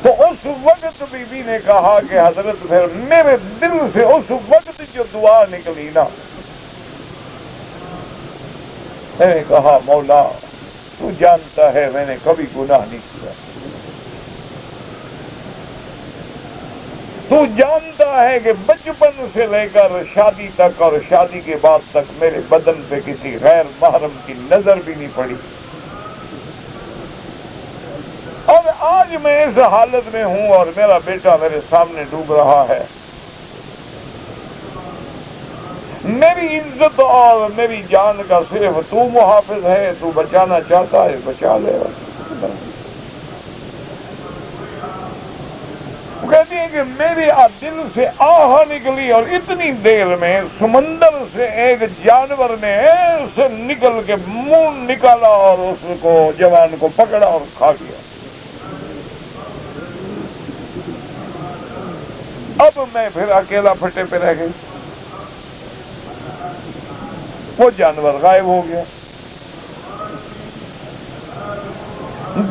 تو اس وقت بی بی نے کہا کہ حضرت پھر میرے دل سے اس وقت جو دعا نکلی نا، میں نے کہا مولا تو جانتا ہے میں نے کبھی گناہ نہیں کیا، تو جانتا ہے کہ بچپن سے لے کر شادی تک اور شادی کے بعد تک میرے بدن پہ کسی غیر محرم کی نظر بھی نہیں پڑی، اور آج میں اس حالت میں ہوں اور میرا بیٹا میرے سامنے ڈوب رہا ہے۔ میری عزت اور میری جان کا صرف تو محافظ ہے، تو بچانا چاہتا ہے بچا لے۔ کہتی ہے کہ میرے دل سے آہ نکلی، اور اتنی دیر میں سمندر سے ایک جانور نے سے نکل کے منہ نکالا اور اس کو جوان کو پکڑا اور کھا گیا۔ اب میں پھر اکیلا پھٹے پہ رہ گئی، وہ جانور غائب ہو گیا۔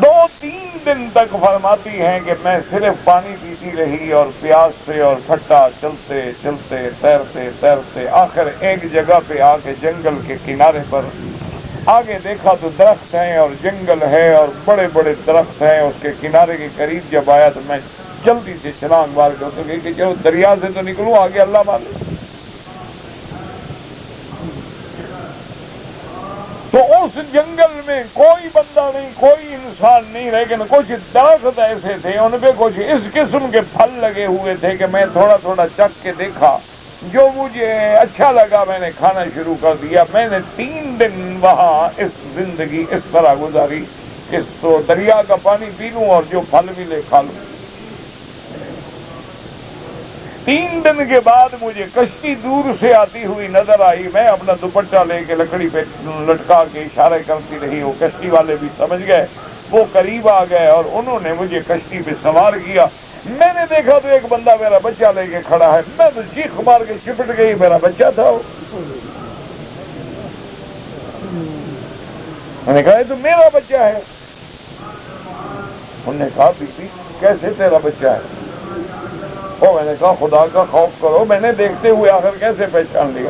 2-3 دن تک فرماتی ہیں کہ میں صرف پانی پیتی رہی اور پیاس سے اور پھٹا چلتے چلتے تیرتے تیرتے آخر ایک جگہ پہ آ کے جنگل کے کنارے پر آگے دیکھا تو درخت ہیں اور جنگل ہے اور بڑے بڑے درخت ہیں، اس کے کنارے کے قریب جب آیا تو میں جلدی سے چھلانگ مار کے تو کہ چلو دریا سے تو نکلوں، آگے اللہ معلوم۔ تو اس جنگل میں کوئی بندہ نہیں، کوئی انسان نہیں، لیکن کچھ درخت ایسے تھے ان پہ کچھ اس قسم کے پھل لگے ہوئے تھے کہ میں تھوڑا تھوڑا چکھ کے دیکھا، جو مجھے اچھا لگا میں نے کھانا شروع کر دیا۔ میں نے 3 دن وہاں اس زندگی اس طرح گزاری کہ تو دریا کا پانی پی لوں اور جو پھل بھی لے کھا لوں۔ 3 دن کے بعد مجھے کشتی دور سے آتی ہوئی نظر آئی. میں اپنا دوپٹہ لے کے لکڑی پہ لٹکا کے اشارے کرتی رہی. وہ کشتی والے بھی سمجھ گئے, وہ قریب آ گئے اور انہوں نے مجھے کشتی پہ سوار کیا. میں نے دیکھا تو ایک بندہ میرا بچہ لے کے کھڑا ہے. میں تو چیخ مار کے چپٹ گئی, میرا بچہ تھا وہ. میں نے کہا یہ تو میرا بچہ ہے. انہوں نے کہا بی بی کیسے تیرا بچہ ہے؟ میں نے کہا خدا کا خوف کرو, میں نے دیکھتے ہوئے آخر کیسے پہچان لیا؟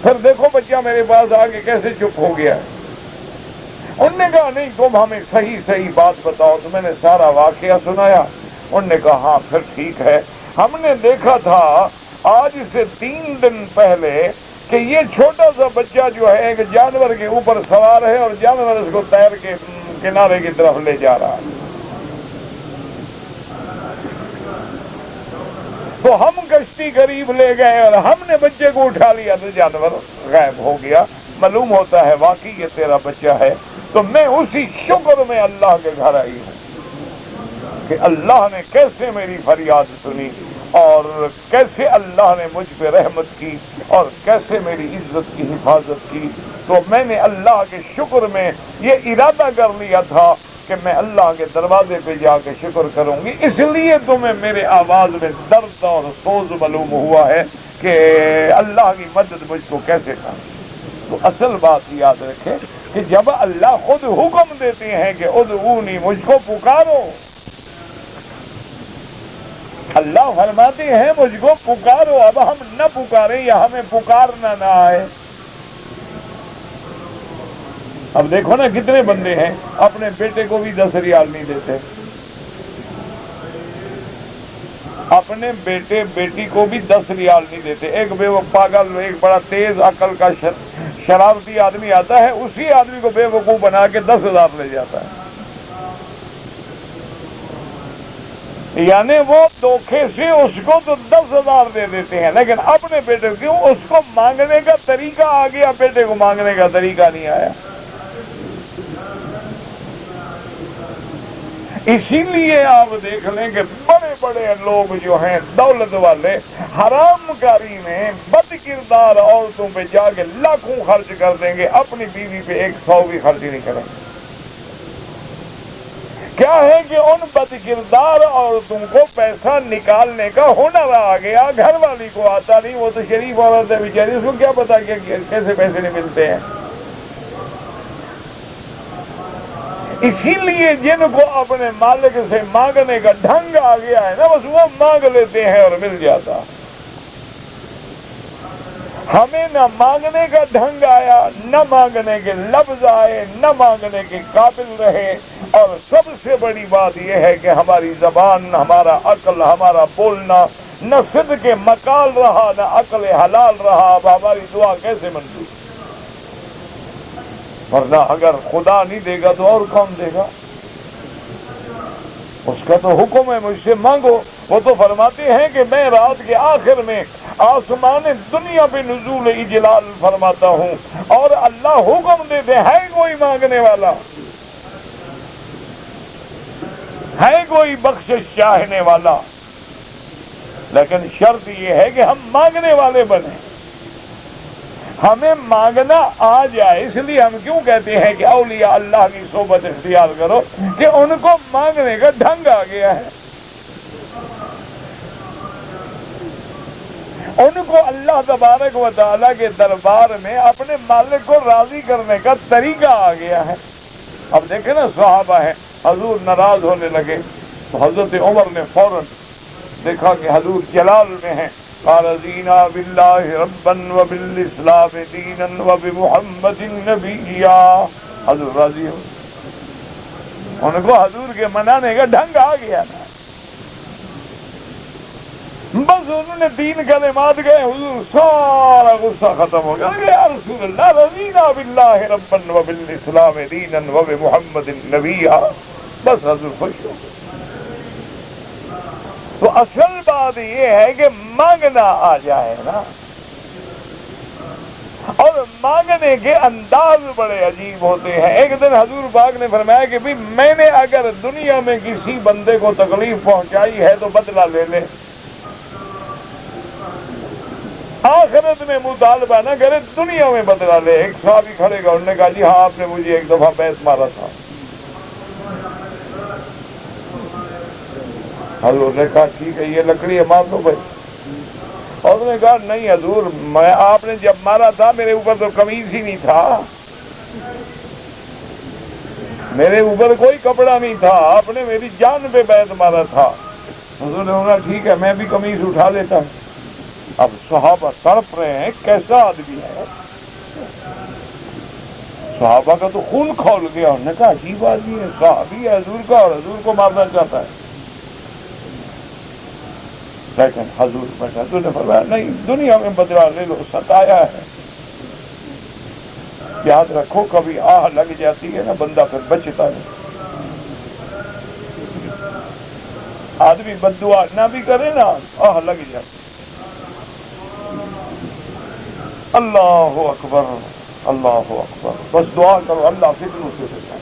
پھر دیکھو بچہ میرے پاس آ کے کیسے چپ ہو گیا. انہوں نے کہا نہیں تم ہمیں صحیح بات بتاؤ. تو میں نے سارا واقعہ سنایا. انہوں نے کہا ہاں پھر ٹھیک ہے, ہم نے دیکھا تھا آج سے 3 دن پہلے کہ یہ چھوٹا سا بچہ جو ہے ایک جانور کے اوپر سوار ہے اور جانور اس کو تیر کے کنارے کی طرف لے جا رہا ہے. تو ہم کشتی قریب لے گئے اور ہم نے بچے کو اٹھا لیا تو جانور غائب ہو گیا. معلوم ہوتا ہے واقعی یہ تیرا بچہ ہے. تو میں اسی شکر میں اللہ کے گھر آئی ہوں کہ اللہ نے کیسے میری فریاد سنی اور کیسے اللہ نے مجھ پہ رحمت کی اور کیسے میری عزت کی حفاظت کی. تو میں نے اللہ کے شکر میں یہ ارادہ کر لیا تھا کہ میں اللہ کے دروازے پہ جا کے شکر کروں گی. اس لیے تمہیں میرے آواز میں درد اور سوز معلوم ہوا ہے کہ اللہ کی مدد مجھ کو کیسے کریں. تو اصل بات یاد رکھیں کہ جب اللہ خود حکم دیتے ہیں کہ ادعونی, مجھ کو پکارو, اللہ فرماتے ہیں مجھ کو پکارو. اب ہم نہ پکاریں یا ہمیں پکارنا نہ آئے. اب دیکھو نا کتنے بندے ہیں اپنے بیٹے کو بھی 10 ریال نہیں دیتے, اپنے بیٹے بیٹی کو بھی 10 ریال نہیں دیتے. ایک بے وہ پاگل, ایک بڑا تیز عقل کا شرارتی آدمی آتا ہے, اسی آدمی کو بے وقوف بنا کے 10,000 لے جاتا ہے. یعنی وہ دھوکے سے اس کو تو 10,000 دے دیتے ہیں, لیکن اپنے بیٹے کیوں, اس کو مانگنے کا طریقہ آ گیا, بیٹے کو مانگنے کا طریقہ نہیں آیا. اسی لیے آپ دیکھ لیں کہ بڑے بڑے لوگ جو ہیں دولت والے حرام کاری میں بد کردار عورتوں پہ جا کے لاکھوں خرچ کر دیں گے, اپنی بیوی پہ 100 بھی خرچ نہیں کریں گے. کیا ہے کہ ان بد کردار عورتوں کو پیسہ نکالنے کا ہنر آ گیا, گھر والی کو آتا نہیں. وہ تو شریف عورت ہے بیچاری, اس کو کیا پتا کہ کیسے پیسے نہیں ملتے ہیں. اسی لیے جن کو اپنے مالک سے مانگنے کا ڈھنگ آ گیا ہے نا, بس وہ مانگ لیتے ہیں اور مل جاتا. ہمیں نہ مانگنے کا ڈھنگ آیا, نہ مانگنے کے لفظ آئے, نہ مانگنے کے قابل رہے. اور سب سے بڑی بات یہ ہے کہ ہماری زبان, ہمارا عقل, ہمارا بولنا نہ صدق کے مقال رہا, نہ عقل حلال رہا. اب ہماری دعا کیسے منظور؟ ورنہ اگر خدا نہیں دے گا تو اور کون دے گا؟ اس کا تو حکم ہے مجھ سے مانگو. وہ تو فرماتے ہیں کہ میں رات کے آخر میں آسمان دنیا پہ نزول اجلال فرماتا ہوں اور اللہ حکم دیتے ہیں کوئی مانگنے والا, ہے کوئی بخشش چاہنے والا, لیکن شرط یہ ہے کہ ہم مانگنے والے بنیں, ہمیں مانگنا آ جائے. اس لیے ہم کیوں کہتے ہیں کہ اولیاء اللہ کی صحبت اختیار کرو, کہ ان کو مانگنے کا ڈھنگ آ گیا ہے. ان کو اللہ تبارک و تعالیٰ کے دربار میں اپنے مالک کو راضی کرنے کا طریقہ آ گیا ہے. اب دیکھیں نا صحابہ ہیں, حضور ناراض ہونے لگے تو حضرت عمر نے فوراً دیکھا کہ حضور جلال میں ہیں, قال رضینا باللہ ربا وبالاسلام دینا وبمحمد نبیا. حضور راضی ہو, ان کو حضور کے منانے کا ڈھنگ آ گیا نا. بس انہوں نے 3 کلمات گئے, حضور سارا غصہ ختم ہو گیا. یا رسول اللہ رضینا باللہ ربا وبالاسلام دینا وبمحمد نبیا. بس حضور خوش ہو. تو اصل بات یہ ہے کہ مانگنا آ جائے نا, اور مانگنے کے انداز بڑے عجیب ہوتے ہیں. ایک دن حضور پاک نے فرمایا کہ بھی میں نے اگر دنیا میں کسی بندے کو تکلیف پہنچائی ہے تو بدلہ لے لے. آخرت میں مطالبہ نہ کرے، دنیا میں بدلا لے۔ ایک صحابی کھڑے گا، انہوں نے کہا جی ہاں آپ نے مجھے ایک دفعہ بیس مارا تھا۔ حضور نے کہا ٹھیک ہے یہ لکڑی ہے مار دو بھائی۔ اور انہوں نے کہا نہیں حضور، میں آپ نے جب مارا تھا میرے اوپر تو قمیص ہی نہیں تھا، میرے اوپر کوئی کپڑا نہیں تھا، آپ نے میری جان پہ بیت مارا تھا۔ حضور نے کہا ٹھیک ہے میں بھی قمیص اٹھا لیتا ہوں۔ اب صحابہ تڑپ رہے ہیں، کیسا آدمی ہے، صحابہ کا تو خون کھول گیا۔ انہوں نے کہا عجیب آدمی ہے، صحابی ہے حضور کا اور حضور کو مارنا چاہتا ہے۔ لیکن حضور بیٹھا تو نے فرمایا نہیں، دنیا میں بدلا لے لو، ستایا ہے، یاد رکھو کبھی آہ لگ جاتی ہے نا بندہ پھر بچتا نہیں۔ آدمی بد دعا نہ بھی کرے نا آہ لگ جاتی۔ اللہ اکبر اللہ اکبر، بس دعا کرو اللہ فتنوں سے بچائے،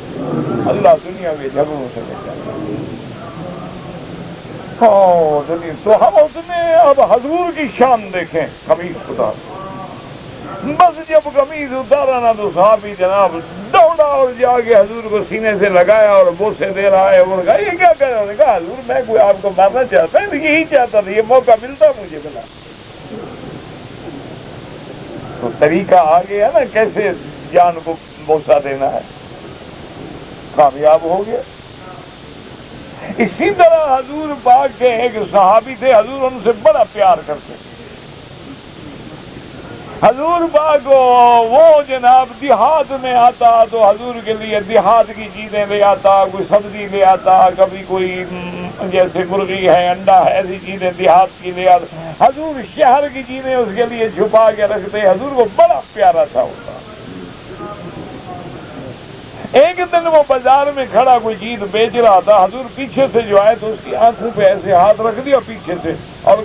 اللہ دنیا کے جھگڑوں سے بچائے۔ ہاں دنیا تو ہم اس میں اب حضور کی شان دیکھیں، قمیص اتار، بس جب قمیص اتارا نا تو صحابی جناب دوڑا اور جا کے حضور کو سینے سے لگایا اور بوسے دے رہا ہے۔ اور کہا یہ کیا کر رہا ہے؟ کہا حضور میں کوئی آپ کو مارنا چاہتا ہے، یہی چاہتا تھا، یہ موقع ملتا مجھے بلا۔ تو طریقہ آ گیا نا کیسے جان کو بوسہ دینا ہے، کامیاب ہو گیا۔ اسی طرح حضور پاک کے ایک صحابی تھے، حضور ان سے بڑا پیار کرتے تھے۔ حضور پاک وہ جناب دیہات میں آتا تو حضور کے لیے دیہات کی چیزیں لے آتا، کوئی سبزی لے آتا، کبھی کوئی جیسے مرغی ہے انڈا ہے ایسی چیزیں دیہات کی لے آتا۔ حضور شہر کی چیزیں اس کے لیے چھپا کے رکھتے، حضور کو بڑا پیارا تھا ہوتا۔ ایک دن وہ بازار میں کھڑا کوئی چیز بیچ رہا تھا، حضور پیچھے سے جو آئے تو اس کی آنکھوں پہ ایسے ہاتھ رکھ دیا پیچھے سے اور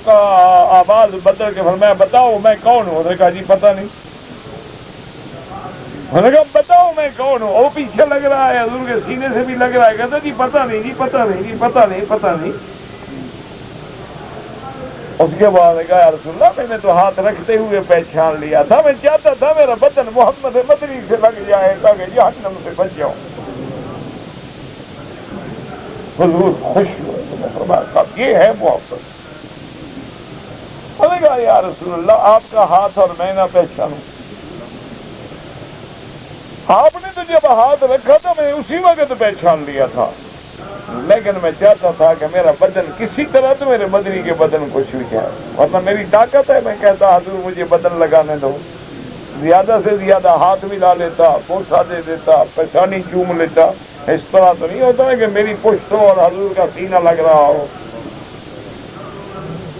آواز بدل کے فرمایا بتاؤ میں کون ہوں؟ انہوں نے کہا جی پتہ نہیں۔ انہوں نے کہا بتاؤ میں کون ہوں؟ وہ پیچھے لگ رہا ہے، حضور کے سینے سے بھی لگ رہا ہے، کہتا جی پتہ نہیں جی پتہ نہیں جی پتہ نہیں پتہ نہیں۔ اس کے بعد نے کہا یا رسول اللہ میں نے تو ہاتھ رکھتے ہوئے پہچان لیا تھا، میں چاہتا تھا میرا بدن محمد مدنی سے لگ جائے تاکہ جہنم سے بچ جاؤں۔ حضور خوش ہوئے، فرمایا یہ ہے محبت۔ میں نے کہا یا رسول اللہ آپ کا ہاتھ اور میں نہ پہچانوں؟ آپ نے تو جب ہاتھ رکھا تھا میں اسی وقت پہچان لیا تھا، لیکن میں چاہتا تھا کہ میرا بدن کسی طرح تو میرے مدنی کے بدن کو چھو جائے، ورنہ میری طاقت ہے میں کہتا حضور مجھے بدن لگانے دو، زیادہ سے زیادہ ہاتھ ملا لیتا، بوسہ دے دیتا، پیشانی چوم لیتا۔ اس طرح تو نہیں ہوتا ہے کہ میری پشت ہو اور حضور کا سینہ لگ رہا ہو۔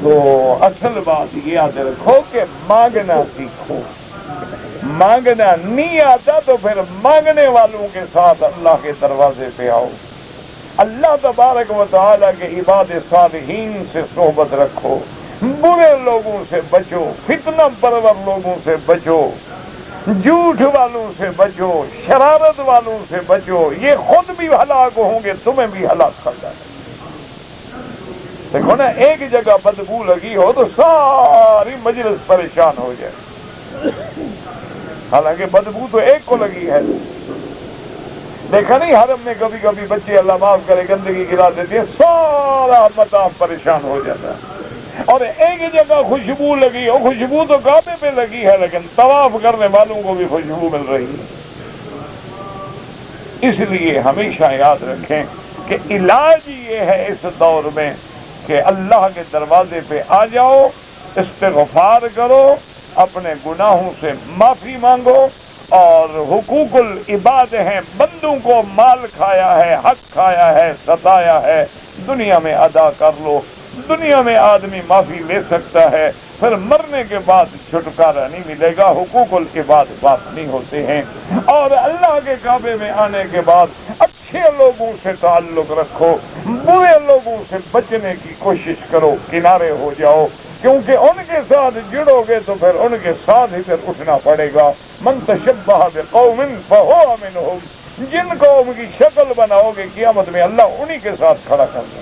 تو اصل بات یہ یاد رکھو کہ مانگنا سیکھو، مانگنا نہیں آتا تو پھر مانگنے والوں کے ساتھ اللہ کے دروازے پہ آؤ، اللہ تبارک و تعالیٰ کے عباد صالحین سے صحبت رکھو، برے لوگوں سے بچو، فتنہ پرور لوگوں سے بچو، جھوٹ والوں سے بچو، شرارت والوں سے بچو، یہ خود بھی ہلاک ہوں گے تمہیں بھی ہلاک کر جائیں گے۔ دیکھو نا ایک جگہ بدبو لگی ہو تو ساری مجلس پریشان ہو جائے، حالانکہ بدبو تو ایک کو لگی ہے۔ دیکھا نہیں حرم میں کبھی کبھی بچے اللہ معاف کرے گندگی گرا دیتے ہیں، سارا مطاف پریشان ہو جاتا ہے۔ اور ایک جگہ خوشبو لگی ہو، خوشبو تو کعبے پہ لگی ہے لیکن طواف کرنے والوں کو بھی خوشبو مل رہی ہے۔ اس لیے ہمیشہ یاد رکھیں کہ علاج یہ ہے اس دور میں کہ اللہ کے دروازے پہ آ جاؤ، استغفار کرو، اپنے گناہوں سے معافی مانگو، اور حقوق العباد ہیں، بندوں کو مال کھایا ہے، حق کھایا ہے، ستایا ہے، دنیا میں ادا کر لو۔ دنیا میں آدمی معافی لے سکتا ہے، پھر مرنے کے بعد چھٹکارا نہیں ملے گا، حقوق العباد بات نہیں ہوتے ہیں۔ اور اللہ کے کعبے میں آنے کے بعد اچھے لوگوں سے تعلق رکھو، برے لوگوں سے بچنے کی کوشش کرو، کنارے ہو جاؤ، کیونکہ ان کے ساتھ جڑو گے تو پھر ان کے ساتھ ہی پھر اٹھنا پڑے گا۔ من تشبہ بقوم فہو منہم، جن قوم کی شکل بناؤ گے قیامت میں اللہ انہی کے ساتھ کھڑا کر دے۔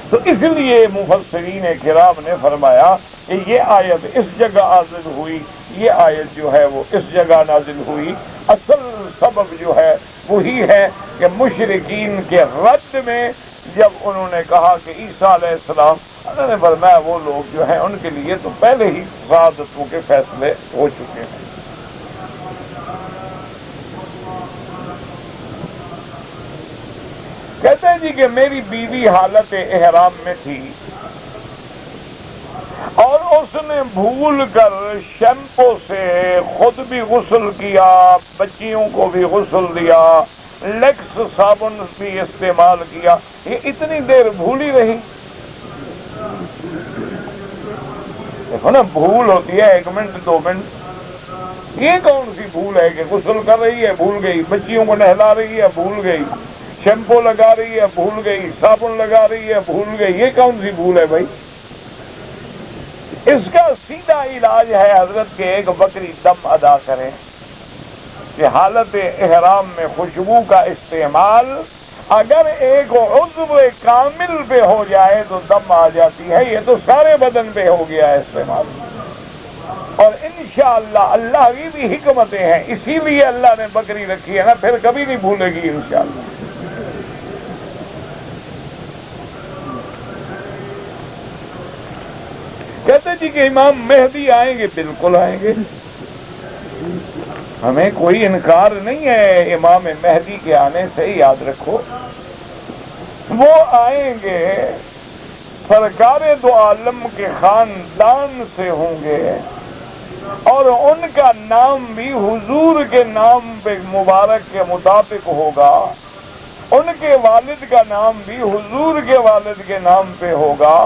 تو اس لیے مفسرین کرام نے فرمایا کہ یہ آیت اس جگہ نازل ہوئی، یہ آیت جو ہے وہ اس جگہ نازل ہوئی، اصل سبب جو ہے وہی ہے کہ مشرکین کے رد میں جب انہوں نے کہا کہ عیسیٰ علیہ السلام، انہوں نے فرمایا وہ لوگ جو ہیں ان کے لیے تو پہلے ہی شہادتوں کے فیصلے ہو چکے ہیں۔ کہتے ہیں جی کہ میری بیوی حالت احرام میں تھی اور اس نے بھول کر شیمپو سے خود بھی غسل کیا، بچیوں کو بھی غسل دیا، لیکس صابن بھی استعمال کیا، یہ اتنی دیر بھولی رہی۔ دیکھو نا، بھول ہوتی ہے 1 منٹ 2 منٹ، یہ کون سی بھول ہے کہ غسل کر رہی ہے بھول گئی، بچیوں کو نہلا رہی ہے بھول گئی، شیمپو لگا رہی ہے بھول گئی، صابن لگا رہی ہے بھول گئی، یہ کون سی بھول ہے بھائی؟ اس کا سیدھا علاج ہے حضرت کے ایک بکری دم ادا کریں کہ حالت احرام میں خوشبو کا استعمال اگر ایک عضو کامل پہ ہو جائے تو دم آ جاتی ہے، یہ تو سارے بدن پہ ہو گیا ہے استعمال، اور انشاءاللہ اللہ کی بھی حکمتیں ہیں، اسی لیے اللہ نے بکری رکھی ہے نا، پھر کبھی نہیں بھولے گی انشاءاللہ۔ کہتے جی کہ امام مہدی آئیں گے، بالکل آئیں گے، ہمیں کوئی انکار نہیں ہے امام مہدی کے آنے سے۔ یاد رکھو وہ آئیں گے سرکار دو عالم کے خاندان سے ہوں گے، اور ان کا نام بھی حضور کے نام پہ مبارک کے مطابق ہوگا، ان کے والد کا نام بھی حضور کے والد کے نام پہ ہوگا،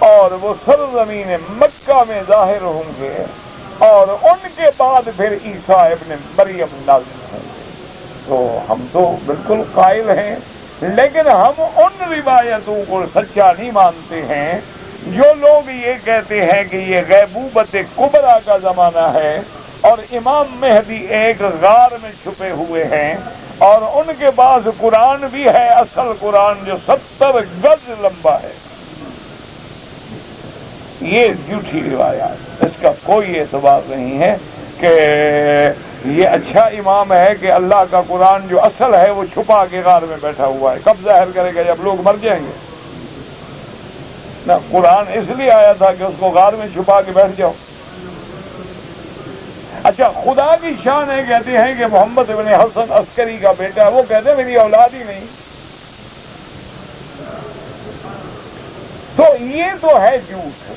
اور وہ سرزمین مکہ میں ظاہر ہوں گے، اور ان کے بعد پھر عیسیٰ ابن مریم نازل ہوں گے۔ تو ہم تو بالکل قائل ہیں، لیکن ہم ان روایتوں کو سچا نہیں مانتے ہیں جو لوگ یہ کہتے ہیں کہ یہ غیبوبت کبریٰ کا زمانہ ہے اور امام مہدی ایک غار میں چھپے ہوئے ہیں، اور ان کے پاس قرآن بھی ہے، اصل قرآن جو 70 گز لمبا ہے۔ یہ جھوٹی روایات، اس کا کوئی اعتبار نہیں ہے کہ یہ اچھا امام ہے کہ اللہ کا قرآن جو اصل ہے وہ چھپا کے غار میں بیٹھا ہوا ہے، کب ظاہر کرے گا؟ جب لوگ مر جائیں گے نا۔ قرآن اس لیے آیا تھا کہ اس کو غار میں چھپا کے بیٹھ جاؤ۔ اچھا، خدا کی شان ہے، کہتے ہیں کہ محمد ابن حسن عسکری کا بیٹا ہے، وہ کہتے ہیں میری اولاد ہی نہیں، تو یہ تو ہے جھوٹ۔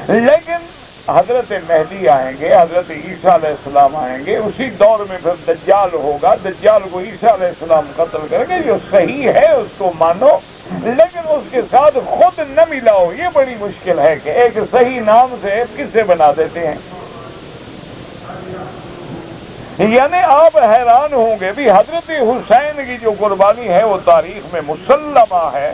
لیکن حضرت مہدی آئیں گے، حضرت عیسیٰ علیہ السلام آئیں گے، اسی دور میں پھر دجال ہوگا، دجال کو عیسیٰ علیہ السلام قتل کریں گے، جو صحیح ہے اس کو مانو، لیکن اس کے ساتھ خود نہ ملاؤ۔ یہ بڑی مشکل ہے کہ ایک صحیح نام سے کسے بنا دیتے ہیں، یعنی آپ حیران ہوں گے بھی حضرت حسین کی جو قربانی ہے وہ تاریخ میں مسلمہ ہے،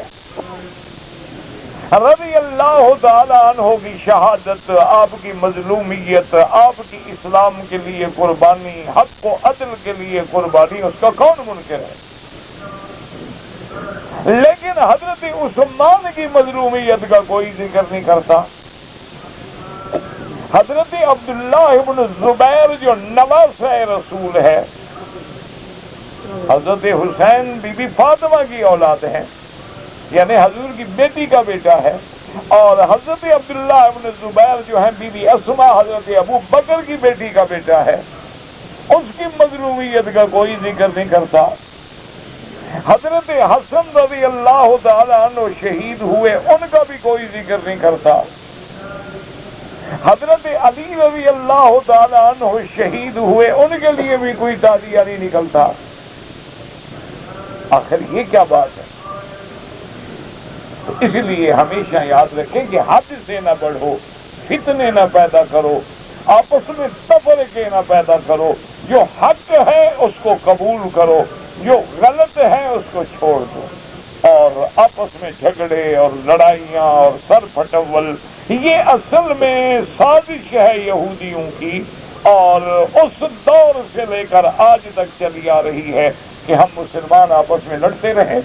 رضی اللہ تعالی عنہ کی شہادت، آپ کی مظلومیت، آپ کی اسلام کے لیے قربانی، حق و عدل کے لیے قربانی، اس کا کون منکر ہے؟ لیکن حضرت عثمان کی مظلومیت کا کوئی ذکر نہیں کرتا۔ حضرت عبداللہ ابن الزبیر جو نواسہ رسول ہے، حضرت حسین بی بی فاطمہ کی اولاد ہیں، یعنی حضور کی بیٹی کا بیٹا ہے، اور حضرت عبداللہ ابن الزبیر جو ہیں بی بی اسما حضرت ابو بکر کی بیٹی کا بیٹا ہے، اس کی مظلومیت کا کوئی ذکر نہیں کرتا۔ حضرت حسن رضی اللہ تعالی عنہ شہید ہوئے، ان کا بھی کوئی ذکر نہیں کرتا۔ حضرت علی رضی اللہ تعالی عنہ شہید ہوئے، ان کے لیے بھی کوئی تعزیہ نہیں نکلتا۔ آخر یہ کیا بات ہے؟ اس لیے ہمیشہ یاد رکھیں کہ حد سے نہ بڑھو، فتنے نہ پیدا کرو، آپس میں تفرقے نہ پیدا کرو، جو حق ہے اس کو قبول کرو، جو غلط ہے اس کو چھوڑ دو، اور آپس میں جھگڑے اور لڑائیاں اور سر پھٹول یہ اصل میں سازش ہے یہودیوں کی، اور اس دور سے لے کر آج تک چلی آ رہی ہے کہ ہم مسلمان آپس میں لڑتے رہیں۔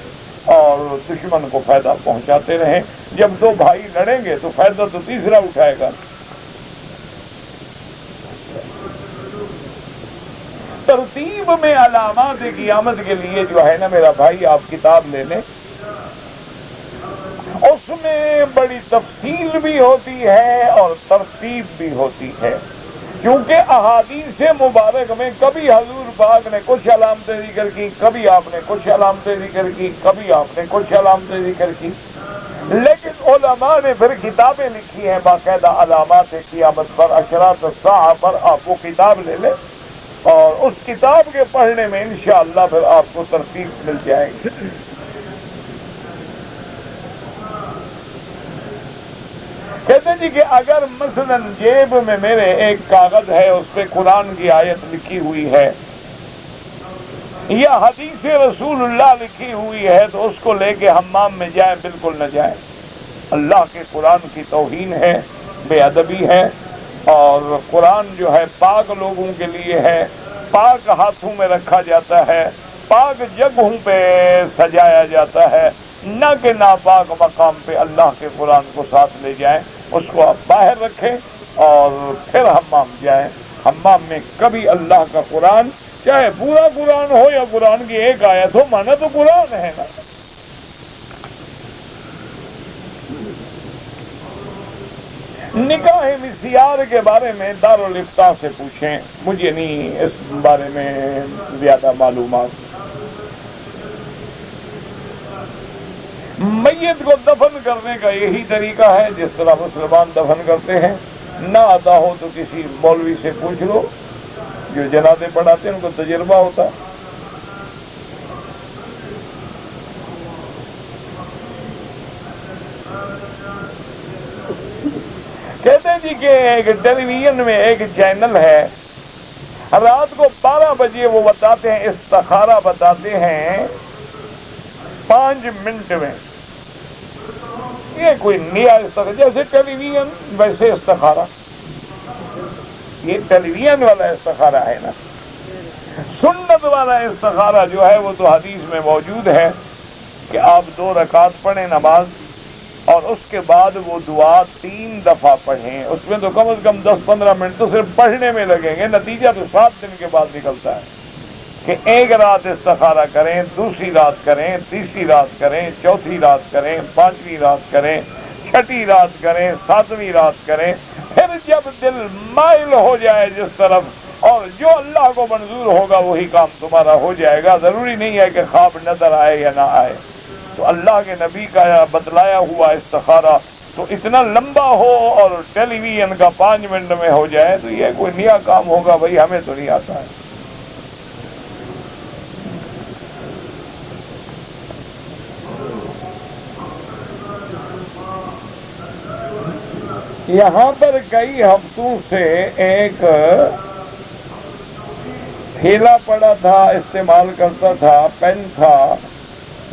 اور دشمن کو فائدہ پہنچاتے رہیں. جب دو بھائی لڑیں گے تو فائدہ تو تیسرا اٹھائے گا. ترتیب میں علامات قیامت کے لیے جو ہے نا میرا بھائی آپ کتاب لے لیں, اس میں بڑی تفصیل بھی ہوتی ہے اور ترتیب بھی ہوتی ہے, کیونکہ احادیث مبارک میں کبھی حضور پاک نے کچھ علامتیں ذکر کی, کبھی آپ نے کچھ علامتیں ذکر کی, کبھی آپ نے کچھ علامتیں ذکر کی, لیکن علماء نے پھر کتابیں لکھی ہیں باقاعدہ علامات قیامت پر, اشراط الساعہ پر. آپ وہ کتاب لے لیں اور اس کتاب کے پڑھنے میں انشاءاللہ پھر آپ کو ترتیب مل جائے گی. کہتے ہیں جی کہ اگر مثلا جیب میں میرے ایک کاغذ ہے, اس پہ قرآن کی آیت لکھی ہوئی ہے یا حدیث رسول اللہ لکھی ہوئی ہے, تو اس کو لے کے حمام میں جائیں بالکل نہ جائیں. اللہ کے قرآن کی توہین ہے, بے ادبی ہے, اور قرآن جو ہے پاک لوگوں کے لیے ہے, پاک ہاتھوں میں رکھا جاتا ہے, پاک جگہوں پہ سجایا جاتا ہے, نہ کہ ناپاک مقام پہ اللہ کے قرآن کو ساتھ لے جائیں. اس کو آپ باہر رکھیں اور پھر حمام جائیں. حمام میں کبھی اللہ کا قرآن, چاہے پورا قرآن ہو یا قرآن کی ایک آیت ہو, مانا تو قرآن ہے نا. نکاح مسیار کے بارے میں دارالافتاء سے پوچھیں, مجھے نہیں اس بارے میں زیادہ معلومات. میت کو دفن کرنے کا یہی طریقہ ہے جس طرح مسلمان دفن کرتے ہیں. نہ آتا ہو تو کسی مولوی سے پوچھ لو, جو جنازے پڑھاتے ہیں ان کو تجربہ ہوتا ہے. کہتے ہیں جی کہ ایک ٹیلی ویژن میں ایک چینل ہے, رات کو 12 بجے وہ بتاتے ہیں, استخارہ بتاتے ہیں 5 منٹ میں. یہ کوئی نیا استخارہ, جیسے ٹیلی ویژن ویسے استخارہ. یہ ٹیلی ویژن والا استخارہ ہے نا. سنت والا استخارہ جو ہے وہ تو حدیث میں موجود ہے کہ آپ 2 رکعت پڑھیں نماز, اور اس کے بعد وہ دعا 3 دفعہ پڑھیں. اس میں تو کم از کم 10-15 منٹ تو صرف پڑھنے میں لگیں گے. نتیجہ تو 7 دن کے بعد نکلتا ہے کہ ایک رات استخارہ کریں, دوسری رات کریں, تیسری رات کریں, چوتھی رات کریں, 5ویں رات کریں, 6ٹھی رات کریں, 7ویں رات کریں. پھر جب دل مائل ہو جائے جس طرف, اور جو اللہ کو منظور ہوگا وہی کام تمہارا ہو جائے گا. ضروری نہیں ہے کہ خواب نظر آئے یا نہ آئے. تو اللہ کے نبی کا بتلایا ہوا استخارہ تو اتنا لمبا ہو اور ٹیلی ویژن کا 5 منٹ میں ہو جائے تو یہ کوئی نیا کام ہوگا بھائی, ہمیں تو نہیں آتا ہے. یہاں پر کئی ہفتوں سے ایک تھیلا پڑا تھا, استعمال کرتا تھا, پین تھا,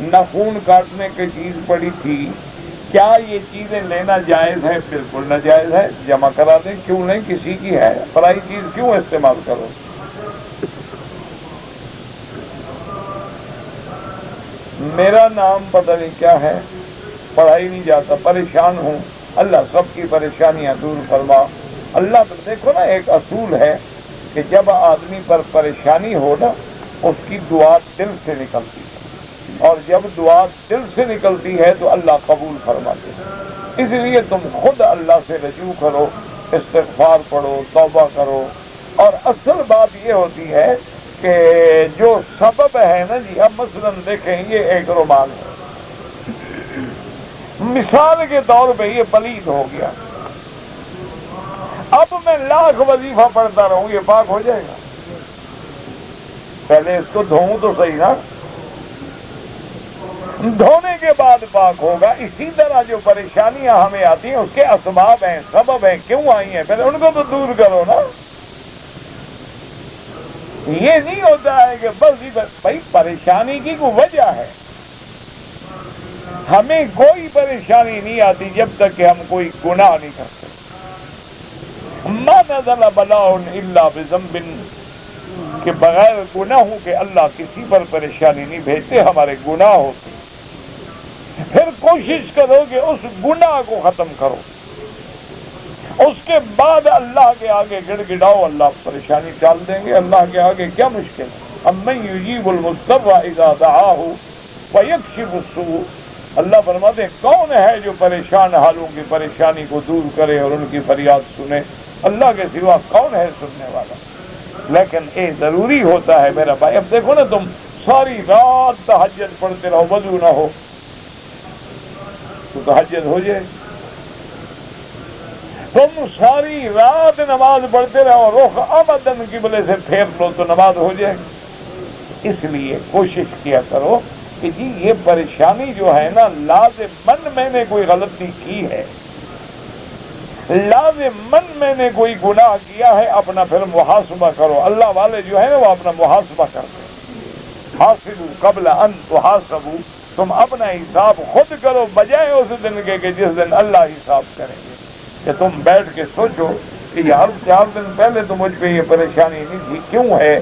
ناخن کاٹنے کی چیز پڑی تھی. کیا یہ چیزیں لینا جائز ہے؟ بالکل ناجائز ہے. جمع کرا دیں, کیوں نہیں, کسی کی ہے, پرائی چیز کیوں استعمال کرو. میرا نام پتہ نہیں کیا ہے, پڑھا ہی نہیں جاتا, پریشان ہوں. اللہ سب کی پریشانیاں دور فرما. اللہ پر دیکھو نا, ایک اصول ہے کہ جب آدمی پر پریشانی ہو نا, اس کی دعا دل سے نکلتی ہے, اور جب دعا دل سے نکلتی ہے تو اللہ قبول فرماتے ہیں. اس لیے تم خود اللہ سے رجوع کرو, استغفار پڑھو, توبہ کرو. اور اصل بات یہ ہوتی ہے کہ جو سبب ہے نا جی, اب مثلا دیکھیں یہ ایک رومال ہے, مثال کے طور پہ یہ پلید ہو گیا. اب میں لاکھ وظیفہ پڑھتا رہوں, یہ پاک ہو جائے گا؟ پہلے اس کو دھوؤں تو صحیح نا, دھونے کے بعد پاک ہوگا. اسی طرح جو پریشانیاں ہمیں آتی ہیں اس کے اسباب ہیں, سبب ہیں, کیوں آئی ہیں, پہلے ان کو تو دور کرو نا. یہ نہیں ہوتا ہے کہ بس بھائی پریشانی کی کوئی وجہ ہے. ہمیں کوئی پریشانی نہیں آتی جب تک کہ ہم کوئی گناہ نہیں کرتے. ما نزل بلاء الا بذنب, کہ بغیر گناہوں کے اللہ کسی پر پریشانی نہیں بھیجتے, ہمارے گناہ ہوتے. پھر کوشش کرو کہ اس گناہ کو ختم کرو، اس کے بعد اللہ کے آگے گڑ گڑاؤ، اللہ پریشانی ٹال دیں گے۔ اللہ کے آگے کیا مشکل ہے؟ امن یجیب المضطر اذا دعاہ ویکشف السوء، اللہ فرماتے ہیں کون ہے جو پریشان حالوں کی پریشانی کو دور کرے اور ان کی فریاد سنے؟ اللہ کے سوا کون ہے سننے والا؟ لیکن ضروری ہوتا ہے میرا بھائی، اب دیکھو نا، تم ساری رات تہجد پڑھتے رہو، وضو نہ ہو تو تہجد ہو جائے، تم ساری رات نماز پڑھتے رہو، رخ آمدن قبلے سے پھیر لو تو نماز ہو جائے۔ اس لیے کوشش کیا کرو کہ جی یہ پریشانی جو ہے نا، لازماً میں نے کوئی غلطی کی ہے، لازماً میں نے کوئی گناہ کیا ہے، اپنا پھر محاسبہ کرو۔ اللہ والے جو ہے نا وہ اپنا محاسبہ کرتے ہیں، حاسبوا قبل ان تحاسبوا، تم اپنا حساب خود کرو بجائے اس دن کے کہ جس دن اللہ حساب کریں گے۔ کہ تم بیٹھ کے سوچو کہ یار 4 دن پہلے تو مجھ پہ یہ پریشانی نہیں تھی، کیوں ہے؟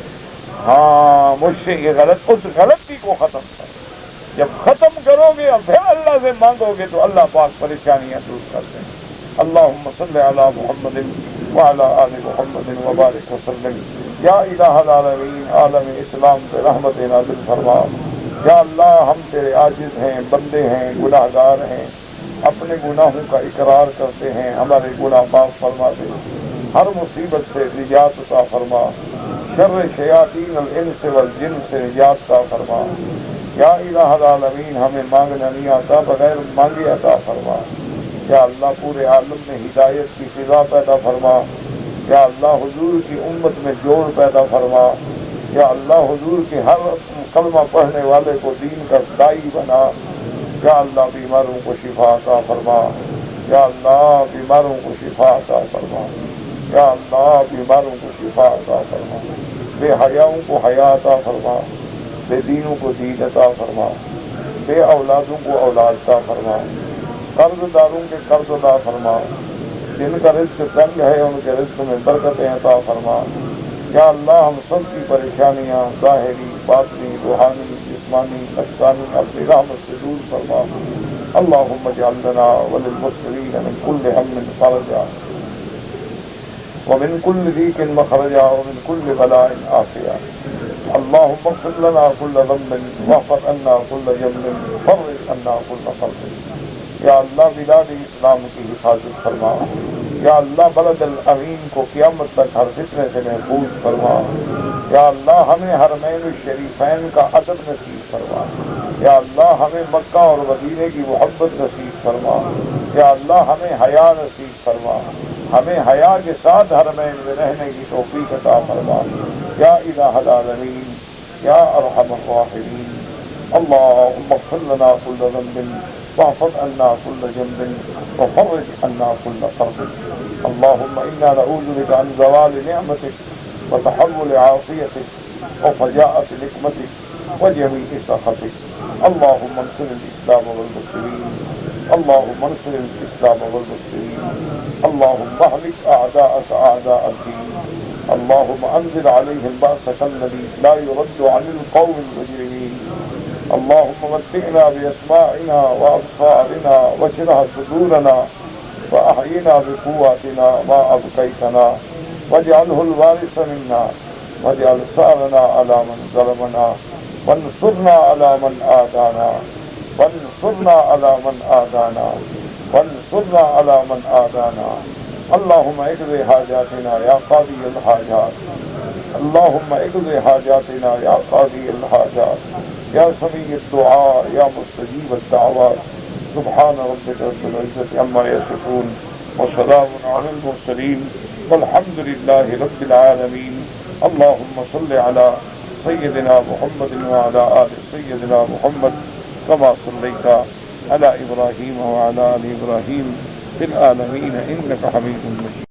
ہاں مجھ سے یہ اس غلطی کو ختم کرو۔ جب ختم کرو گے اور پھر اللہ سے مانگو گے تو اللہ پاک پریشانیاں دور کر دیں گے۔ اللہم صلی علی محمد وعلی آل محمد وبارک وسلم۔ یا الہ العالمین، عالم اسلام پہ رحمت نازل فرما۔ یا اللہ ہم تیرے عاجز ہیں، بندے ہیں، گناہ گار ہیں، اپنے گناہوں کا اقرار کرتے ہیں، ہمارے گناہ معاف فرما دے، ہر مصیبت سے نجات عطا فرما، شر شیاطین الانس والجن سے نجات عطا فرما۔ یا الہ العالمین ہمیں مانگنا نہیں آتا، بغیر مانگے عطا فرما۔ یا اللہ پورے عالم میں ہدایت کی فضا پیدا فرما۔ یا اللہ حضور کی امت میں جوڑ پیدا فرما۔ یا اللہ حضور کے ہر کلمہ پڑھنے والے کو دین کا دائی بنا۔ یا اللہ بیماروں کو شفا عطا فرما۔ یا اللہ بیماروں کو شفا عطا فرما۔ یا اللہ بیماروں کو شفا عطا فرما۔ بے حیاؤں کو حیا عطا فرما، بے دینوں کو دین عطا فرما، بے اولادوں کو اولاد عطا فرما، قرض داروں کے قرض عطا فرما، جن کا رزق تنگ ہے ان کے رزق میں برکتیں عطا فرما۔ یا اللہ ہم سب کی پریشانیاں ظاہری، باطنی، روحانی، جسمانی، نفسانی اپنی رحمت سے دور فرما۔ اللہم اجعل لنا وللمسلمین من کل ہم فرجا ومن كل ضيق مخرجا ومن كل بلاء عافيا۔ اللهم اغفر لنا كل ذنب واغفر عنا كل جنب فرج عنا كل كرب۔ یا اللہ بلاد اسلام کی حفاظت فرما۔ یا اللہ بلد الامین کو قیامت تک ہر فتنے سے محفوظ فرما۔ یا اللہ ہمیں حرمین الشریفین کا ادب نصیب فرما۔ یا اللہ ہمیں مکہ اور مدینے کی محبت نصیب فرما۔ یا اللہ ہمیں حیا نصیب فرما، ہمیں حیا کے ساتھ حرمین میں رہنے کی توفیق عطا فرما۔ یا الہ العالمین، یا ارحم الراحمین، اللہم اغفر لنا كل ذنب واحفظ عنا كل جنب وفرج عنا كل كرب۔ اللهم إنا نعوذ بك عن زوال نعمتك وتحول عافيتك وفجاءة نقمتك وجميع سخطك۔ اللهم انصر الإسلام والمسلمين، اللهم انصر الإسلام والمسلمين، اللهم اهلك أعداءك أعداء الدين، اللهم أنزل عليهم بأسك الذي لا يرد عن القوم المجرمين، اللهم متعنا بأسماعنا وأبصارنا واشرح صدورنا وأحينا بقواتنا ما أبقيتنا واجعله الوارث منا واجعل ثأرنا على من ظلمنا وانصرنا على من آذانا وانصرنا على من آذانا وانصرنا على من آذانا۔ اللهم اقض حاجاتنا يا قاضي الحاجات، اللهم اقض حاجاتنا يا قاضي الحاجات، يا سميع الدعاء يا مستجيب الدعوات۔ سبحان ربك رب العزة عما يصفون وسلام على المرسلين والحمد لله رب العالمين۔ اللهم صل على سيدنا محمد وعلى آل سيدنا محمد كما صليت على إبراهيم وعلى آل إبراهيم في العالمين إنك حميد مجيد۔